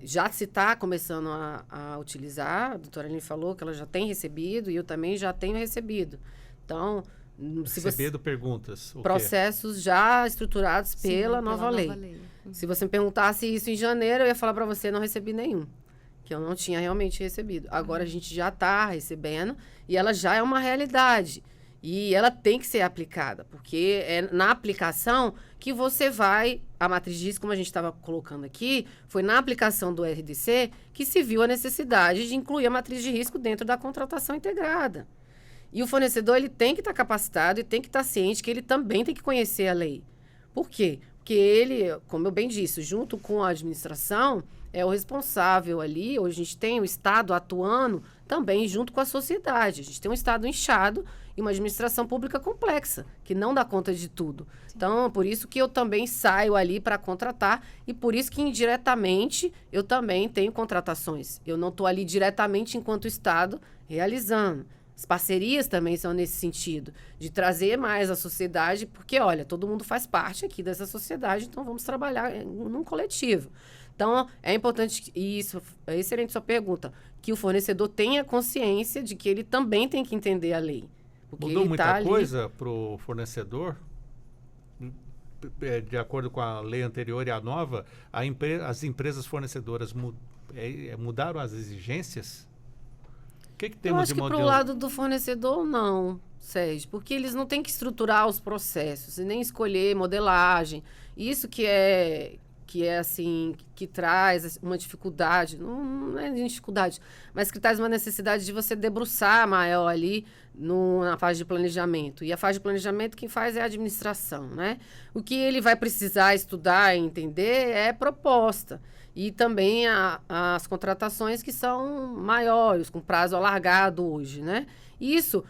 Speaker 3: já se está começando a utilizar, a doutora Aline falou que ela já tem recebido e eu também já tenho recebido. Então,
Speaker 2: perguntas.
Speaker 3: Processos já estruturados pela nova lei. Se você me perguntasse isso em janeiro, eu ia falar para você, não recebi nenhum. Que eu não tinha realmente recebido. Agora a gente já está recebendo e ela já é uma realidade. E ela tem que ser aplicada, porque é na aplicação que você vai... A matriz de risco, como a gente estava colocando aqui, foi na aplicação do RDC que se viu a necessidade de incluir a matriz de risco dentro da contratação integrada. E o fornecedor ele tem que estar capacitado e tem que estar ciente que ele também tem que conhecer a lei. Por quê? Porque ele, como eu bem disse, junto com a administração, é o responsável ali. Hoje a gente tem o Estado atuando também junto com a sociedade. A gente tem um Estado inchado e uma administração pública complexa, que não dá conta de tudo. Sim. Então, por isso que eu também saio ali para contratar e por isso que indiretamente eu também tenho contratações. Eu não estou ali diretamente enquanto Estado realizando. As parcerias também são nesse sentido, de trazer mais a sociedade, porque, olha, todo mundo faz parte aqui dessa sociedade, então vamos trabalhar num coletivo. Então, é importante, e isso é excelente sua pergunta, que o fornecedor tenha consciência de que ele também tem que entender a lei.
Speaker 2: Mudou muita coisa para o fornecedor? De acordo com a lei anterior e a nova, as empresas fornecedoras mudaram as exigências? O que temos
Speaker 3: eu acho que para o lado do fornecedor, não, Sérgio, porque eles não têm que estruturar os processos e nem escolher modelagem. Isso que é assim, que traz uma dificuldade, não é dificuldade, mas que traz uma necessidade de você debruçar maior ali na fase de planejamento. E a fase de planejamento quem faz é a administração, né? O que ele vai precisar estudar e entender é proposta. E também as contratações que são maiores, com prazo alargado hoje, né? Isso,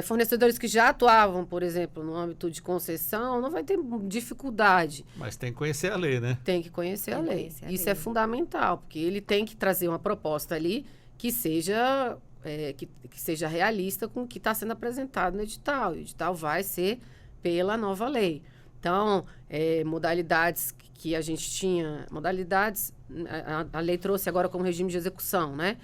Speaker 3: fornecedores que já atuavam, por exemplo, no âmbito de concessão, não vai ter dificuldade.
Speaker 2: Mas tem que conhecer a lei, né?
Speaker 3: Tem que conhecer a lei. Isso é fundamental, porque ele tem que trazer uma proposta ali que seja, que seja realista com o que está sendo apresentado no edital. O edital vai ser pela nova lei. Então, modalidades que a gente tinha, a lei trouxe agora como regime de execução, né?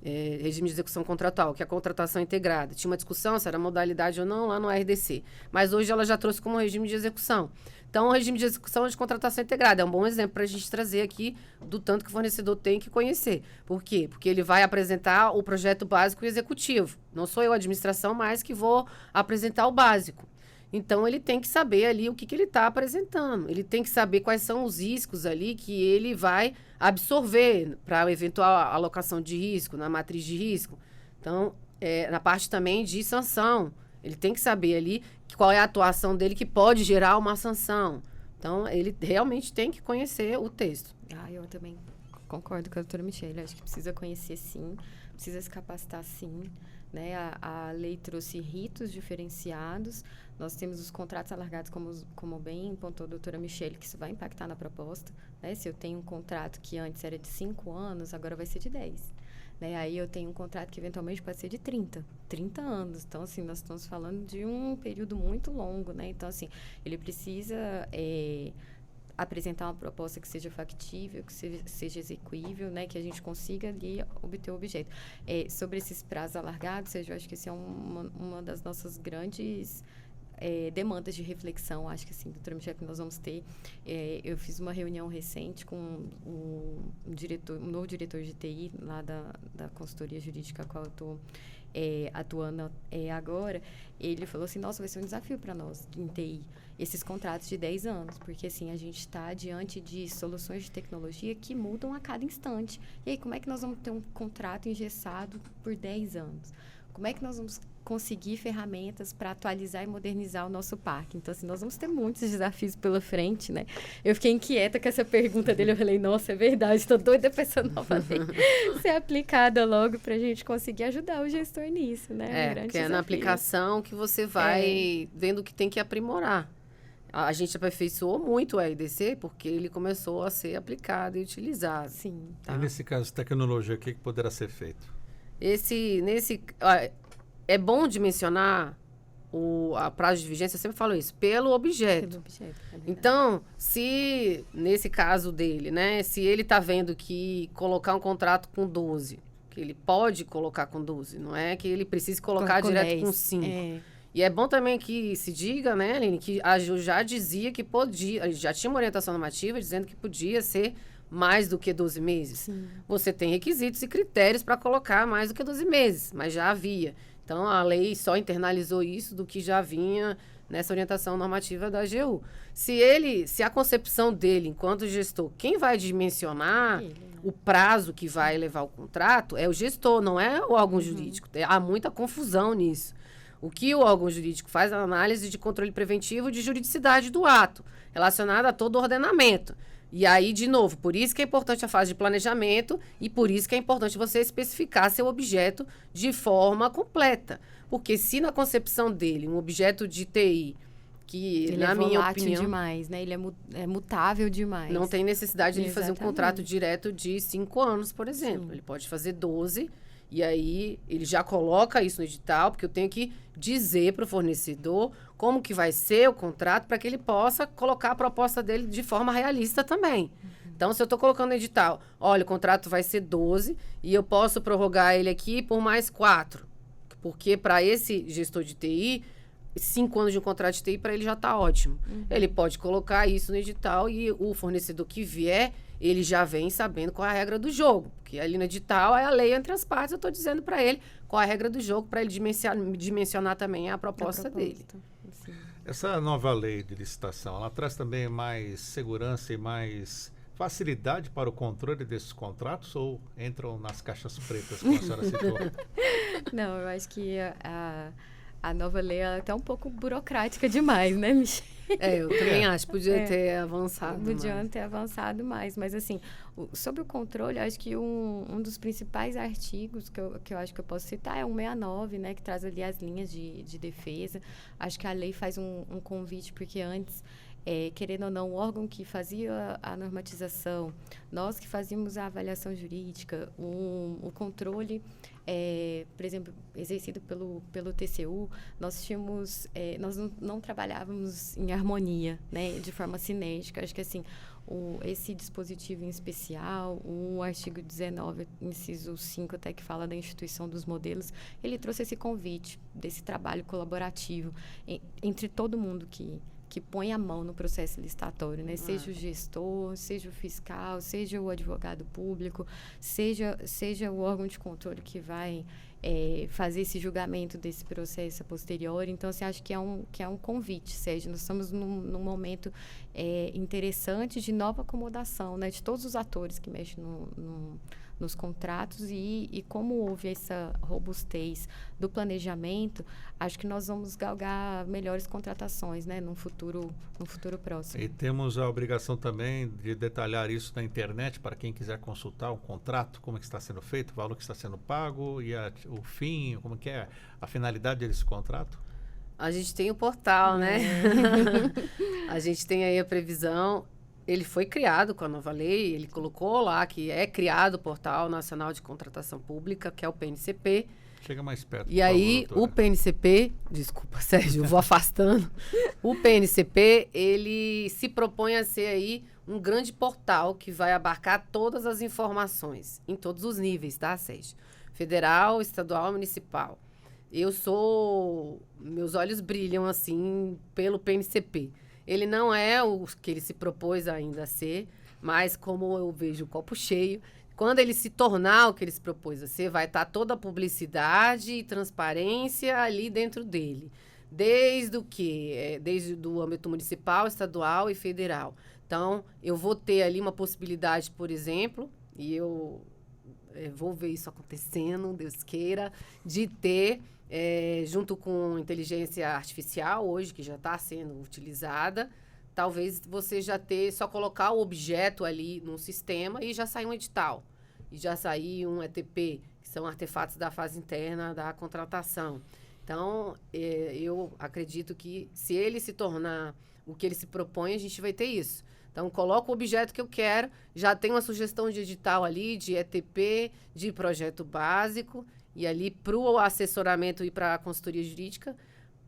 Speaker 3: Regime de execução contratual, que é a contratação integrada. Tinha uma discussão se era modalidade ou não lá no RDC, mas hoje ela já trouxe como regime de execução. Então, o regime de execução é de contratação integrada é um bom exemplo para a gente trazer aqui do tanto que o fornecedor tem que conhecer. Por quê? Porque ele vai apresentar o projeto básico e executivo. Não sou eu, a administração, mais que vou apresentar o básico. Então, ele tem que saber ali o que ele está apresentando. Ele tem que saber quais são os riscos ali que ele vai absorver para eventual alocação de risco, na matriz de risco. Então, na parte também de sanção. Ele tem que saber ali qual é a atuação dele que pode gerar uma sanção. Então, ele realmente tem que conhecer o texto.
Speaker 4: Eu também concordo com a doutora Michele. Acho que precisa conhecer, sim. Precisa se capacitar, sim. Né? A lei trouxe ritos diferenciados. Nós temos os contratos alargados, como bem pontuou a doutora Michele, que isso vai impactar na proposta. Né? Se eu tenho um contrato que antes era de 5 anos, agora vai ser de 10. Né? Aí eu tenho um contrato que eventualmente pode ser de 30 anos. Então, assim, nós estamos falando de um período muito longo. Né? Então, assim, ele precisa apresentar uma proposta que seja factível, que seja execuível, né? Que a gente consiga ali obter o objeto. Sobre esses prazos alargados, eu acho que esse é uma das nossas grandes demandas de reflexão. Acho que, assim, doutora Michele, que nós vamos ter. Eu fiz uma reunião recente com um novo diretor de TI lá da consultoria jurídica a qual eu estou atuando agora, ele falou assim, nossa, vai ser um desafio para nós em TI, esses contratos de 10 anos, porque assim, a gente está diante de soluções de tecnologia que mudam a cada instante. E aí, como é que nós vamos ter um contrato engessado por 10 anos? Como é que nós vamos conseguir ferramentas para atualizar e modernizar o nosso parque? Então, assim, nós vamos ter muitos desafios pela frente, né? Eu fiquei inquieta com essa pergunta dele. Eu falei, nossa, é verdade, estou doida para essa nova lei ser aplicada logo para a gente conseguir ajudar o gestor nisso, né? Um grande
Speaker 3: porque é na
Speaker 4: desafio.
Speaker 3: aplicação que você vai vendo o que tem que aprimorar. A gente aperfeiçoou muito o RDC porque ele começou a ser aplicado e utilizado.
Speaker 4: Sim.
Speaker 2: E nesse caso de tecnologia, o que poderá ser feito?
Speaker 3: É bom de mencionar a prazo de vigência, eu sempre falo isso, pelo objeto. Então, se nesse caso dele, né, se ele está vendo que colocar um contrato com 12, que ele pode colocar com 12, não é que ele precise colocar direto 10. Com 5. E é bom também que se diga, né, Aline, que a Ju já dizia que podia, já tinha uma orientação normativa dizendo que podia ser mais do que 12 meses.
Speaker 4: Sim.
Speaker 3: Você tem requisitos e critérios para colocar mais do que 12 meses, mas já havia. Então, a lei só internalizou isso do que já vinha nessa orientação normativa da AGU. Se a concepção dele, enquanto gestor, quem vai dimensionar o prazo que vai levar o contrato é o gestor, não é o órgão jurídico. Há muita confusão nisso. O que o órgão jurídico faz é a análise de controle preventivo de juridicidade do ato, relacionada a todo o ordenamento. E aí, de novo, por isso que é importante a fase de planejamento e por isso que é importante você especificar seu objeto de forma completa. Porque se na concepção dele, um objeto de TI, que
Speaker 4: ele
Speaker 3: na minha opinião...
Speaker 4: demais, né? Ele é mutável demais.
Speaker 3: Não tem necessidade de ele fazer um contrato direto de 5 anos, por exemplo.
Speaker 4: Sim.
Speaker 3: Ele pode fazer 12 e aí ele já coloca isso no edital, porque eu tenho que dizer para o fornecedor como que vai ser o contrato para que ele possa colocar a proposta dele de forma realista também. Então, se eu estou colocando no edital, olha, o contrato vai ser 12 e eu posso prorrogar ele aqui por mais 4. Porque para esse gestor de TI, 5 anos de um contrato de TI, para ele já está ótimo. Ele pode colocar isso no edital e o fornecedor que vier, ele já vem sabendo qual é a regra do jogo. Porque ali no edital é a lei entre as partes, eu estou dizendo para ele qual é a regra do jogo, para ele dimensionar também a proposta dele.
Speaker 4: Sim.
Speaker 2: Essa nova lei de licitação, ela traz também mais segurança e mais facilidade para o controle desses contratos ou entram nas caixas pretas, como a senhora citou?
Speaker 4: Não, eu acho que a nova lei ela é até um pouco burocrática demais, né, Michelle?
Speaker 3: Eu também acho, podia ter avançado
Speaker 4: Podia ter avançado mais, mas assim, sobre o controle, acho que um dos principais artigos que eu acho que eu posso citar é o 169, né, que traz ali as linhas de defesa. Acho que a lei faz um convite, porque antes, querendo ou não, o órgão que fazia a normatização, nós que fazíamos a avaliação jurídica, o controle, por exemplo, exercido pelo TCU, nós tínhamos, nós não trabalhávamos em harmonia, né, de forma sinérgica. Acho que assim, esse dispositivo em especial, o artigo 19, inciso 5, até que fala da instituição dos modelos, ele trouxe esse convite desse trabalho colaborativo entre todo mundo que põe a mão no processo licitatório, né? Seja o gestor, seja o fiscal, seja o advogado público, seja o órgão de controle que vai fazer esse julgamento desse processo a posteriori. Então, assim, acho que é um convite, Sérgio. Nós estamos num momento interessante de nova acomodação, né? De todos os atores que mexem nos contratos e como houve essa robustez do planejamento, acho que nós vamos galgar melhores contratações, né, num futuro próximo.
Speaker 2: E temos a obrigação também de detalhar isso na internet para quem quiser consultar um contrato, como é que está sendo feito, o valor que está sendo pago e o fim, como que é a finalidade desse contrato?
Speaker 3: A gente tem o portal, né? A gente tem aí a previsão. Ele foi criado com a nova lei, ele colocou lá que é criado o Portal Nacional de Contratação Pública, que é o PNCP.
Speaker 2: Chega mais perto.
Speaker 3: E aí, o PNCP, desculpa, Sérgio, eu vou afastando. O PNCP, ele se propõe a ser aí um grande portal que vai abarcar todas as informações, em todos os níveis, tá, Sérgio? Federal, estadual, municipal. Meus olhos brilham, assim, pelo PNCP. Ele não é o que ele se propôs ainda a ser, mas como eu vejo o copo cheio, quando ele se tornar o que ele se propôs a ser, vai estar toda a publicidade e transparência ali dentro dele. Desde o quê? Desde o âmbito municipal, estadual e federal. Então, eu vou ter ali uma possibilidade, por exemplo, e eu vou ver isso acontecendo, Deus queira, de ter, junto com inteligência artificial, hoje, que já está sendo utilizada, talvez você já ter, só colocar o objeto ali num sistema e já sair um edital. E já sair um ETP, que são artefatos da fase interna da contratação. Então, eu acredito que se ele se tornar o que ele se propõe, a gente vai ter isso. Então, coloco o objeto que eu quero, já tem uma sugestão de edital ali, de ETP, de projeto básico, e ali para o assessoramento e para a consultoria jurídica,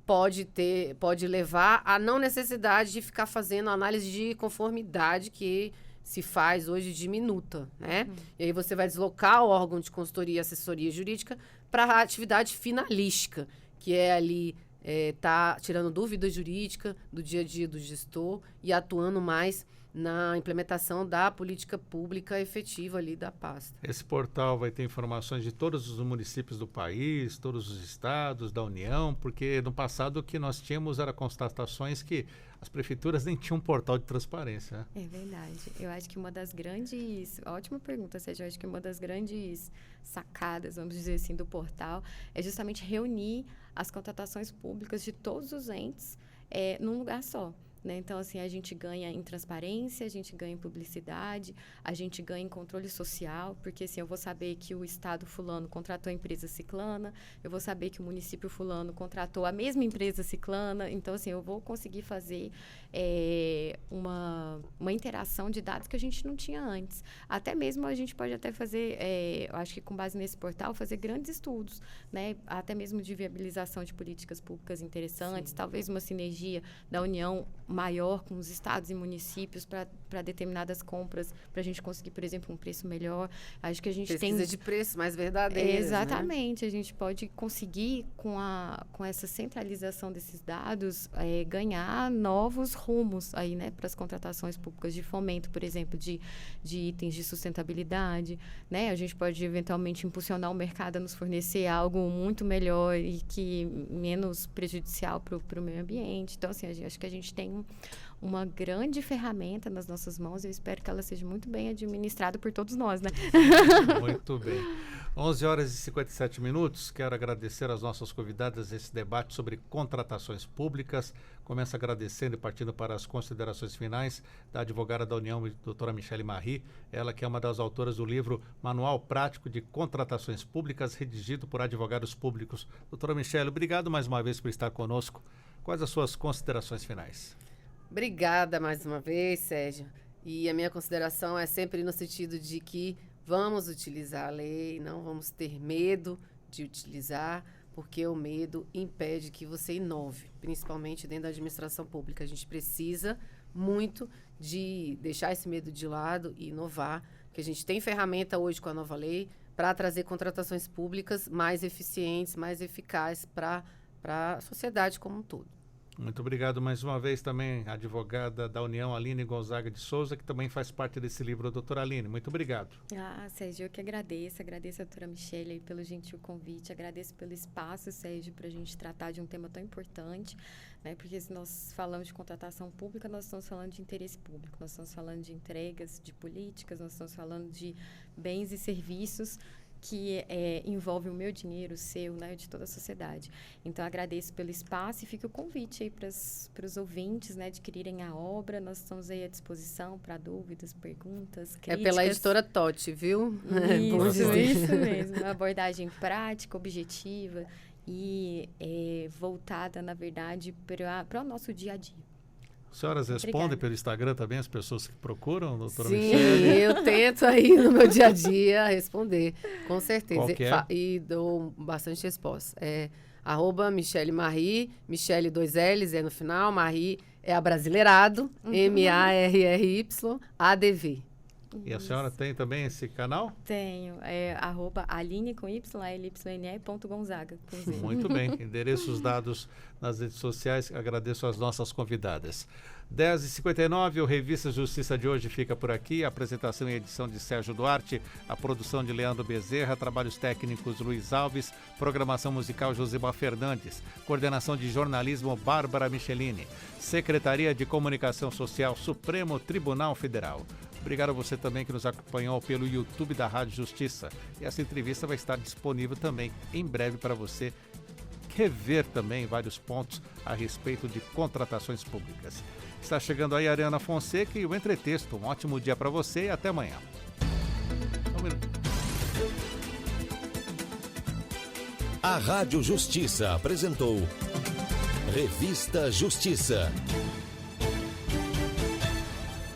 Speaker 3: pode levar à não necessidade de ficar fazendo análise de conformidade que se faz hoje de minuta, né? E aí você vai deslocar o órgão de consultoria e assessoria jurídica para a atividade finalística, que é ali tá tirando dúvida jurídica do dia a dia do gestor e atuando mais na implementação da política pública efetiva ali da pasta.
Speaker 2: Esse portal vai ter informações de todos os municípios do país, todos os estados, da União, porque no passado o que nós tínhamos era constatações que as prefeituras nem tinham um portal de transparência. Né?
Speaker 4: É verdade. Eu acho que uma das grandes... Ótima pergunta, Sérgio. Eu acho que uma das grandes sacadas, vamos dizer assim, do portal é justamente reunir as contratações públicas de todos os entes num lugar só. Né? Então, assim, a gente ganha em transparência, a gente ganha em publicidade, a gente ganha em controle social, porque, assim, eu vou saber que o estado fulano contratou a empresa ciclana, eu vou saber que o município fulano contratou a mesma empresa ciclana, então, assim, eu vou conseguir fazer uma interação de dados que a gente não tinha antes. Até mesmo a gente pode até fazer, eu acho que com base nesse portal, fazer grandes estudos, né? Até mesmo de viabilização de políticas públicas interessantes,
Speaker 3: Sim.
Speaker 4: Talvez uma sinergia da União maior com os estados e municípios para determinadas compras, para a gente conseguir, por exemplo, um preço melhor. Acho que a gente
Speaker 3: Pesquisa de preço mais verdadeira.
Speaker 4: Exatamente. Né? A gente pode conseguir, com essa centralização desses dados, ganhar novos rumos aí, né, para as contratações públicas de fomento, por exemplo, de itens de sustentabilidade. Né? A gente pode, eventualmente, impulsionar o mercado a nos fornecer algo muito melhor e que menos prejudicial para o meio ambiente. Então, assim, acho que a gente tem uma grande ferramenta nas nossas mãos e eu espero que ela seja muito bem administrada por todos nós, né?
Speaker 2: Muito bem. 11 horas e 57 minutos. Quero agradecer às nossas convidadas esse debate sobre contratações públicas. Começo agradecendo e partindo para as considerações finais da advogada da União, doutora Michelle Marri, ela que é uma das autoras do livro Manual Prático de Contratações Públicas, redigido por advogados públicos. Doutora Michelle, obrigado mais uma vez por estar conosco. Quais as suas considerações finais?
Speaker 3: Obrigada mais uma vez, Sérgio. E a minha consideração é sempre no sentido de que vamos utilizar a lei, não vamos ter medo de utilizar, porque o medo impede que você inove, principalmente dentro da administração pública. A gente precisa muito de deixar esse medo de lado e inovar, porque a gente tem ferramenta hoje com a nova lei para trazer contratações públicas mais eficientes, mais eficazes para a sociedade como um todo.
Speaker 2: Muito obrigado mais uma vez também, a advogada da União, Aline Gonzaga de Souza, que também faz parte desse livro, doutora Aline. Muito obrigado.
Speaker 4: Sérgio, eu que agradeço a doutora Michelle pelo gentil convite, agradeço pelo espaço, Sérgio, para a gente tratar de um tema tão importante, né? Porque se nós falamos de contratação pública, nós estamos falando de interesse público, nós estamos falando de entregas, de políticas, nós estamos falando de bens e serviços que envolve o meu dinheiro, o seu, né, de toda a sociedade. Então, agradeço pelo espaço e fica o convite aí para os ouvintes, né, adquirirem a obra. Nós estamos aí à disposição para dúvidas, perguntas, críticas.
Speaker 3: É pela editora Totti, viu?
Speaker 4: Isso mesmo. Uma abordagem prática, objetiva e voltada, na verdade, para o nosso dia a dia.
Speaker 2: Senhoras respondem pelo Instagram também as pessoas que procuram, doutora
Speaker 3: Sim,
Speaker 2: Michelle?
Speaker 3: eu tento aí no meu dia a dia responder, com certeza.
Speaker 2: Qual que é?
Speaker 3: E dou bastante resposta. @Michelle Marri, Michelle 2 L's no final, Marri é abrasileirado, MARRY ADV.
Speaker 2: E a senhora tem também esse canal?
Speaker 4: Tenho, @Aline com YLYNE.Gonzaga.
Speaker 2: Muito bem, endereços dados nas redes sociais, agradeço às nossas convidadas. 10h59, o Revista Justiça de hoje fica por aqui, a apresentação e edição de Sérgio Duarte, a produção de Leandro Bezerra, trabalhos técnicos Luiz Alves, programação musical Joseba Fernandes, coordenação de jornalismo Bárbara Michelini, Secretaria de Comunicação Social Supremo Tribunal Federal. Obrigado a você também que nos acompanhou pelo YouTube da Rádio Justiça. E essa entrevista vai estar disponível também em breve para você rever também vários pontos a respeito de contratações públicas. Está chegando aí a Ariana Fonseca e o Entretexto. Um ótimo dia para você e até amanhã.
Speaker 1: A Rádio Justiça apresentou Revista Justiça.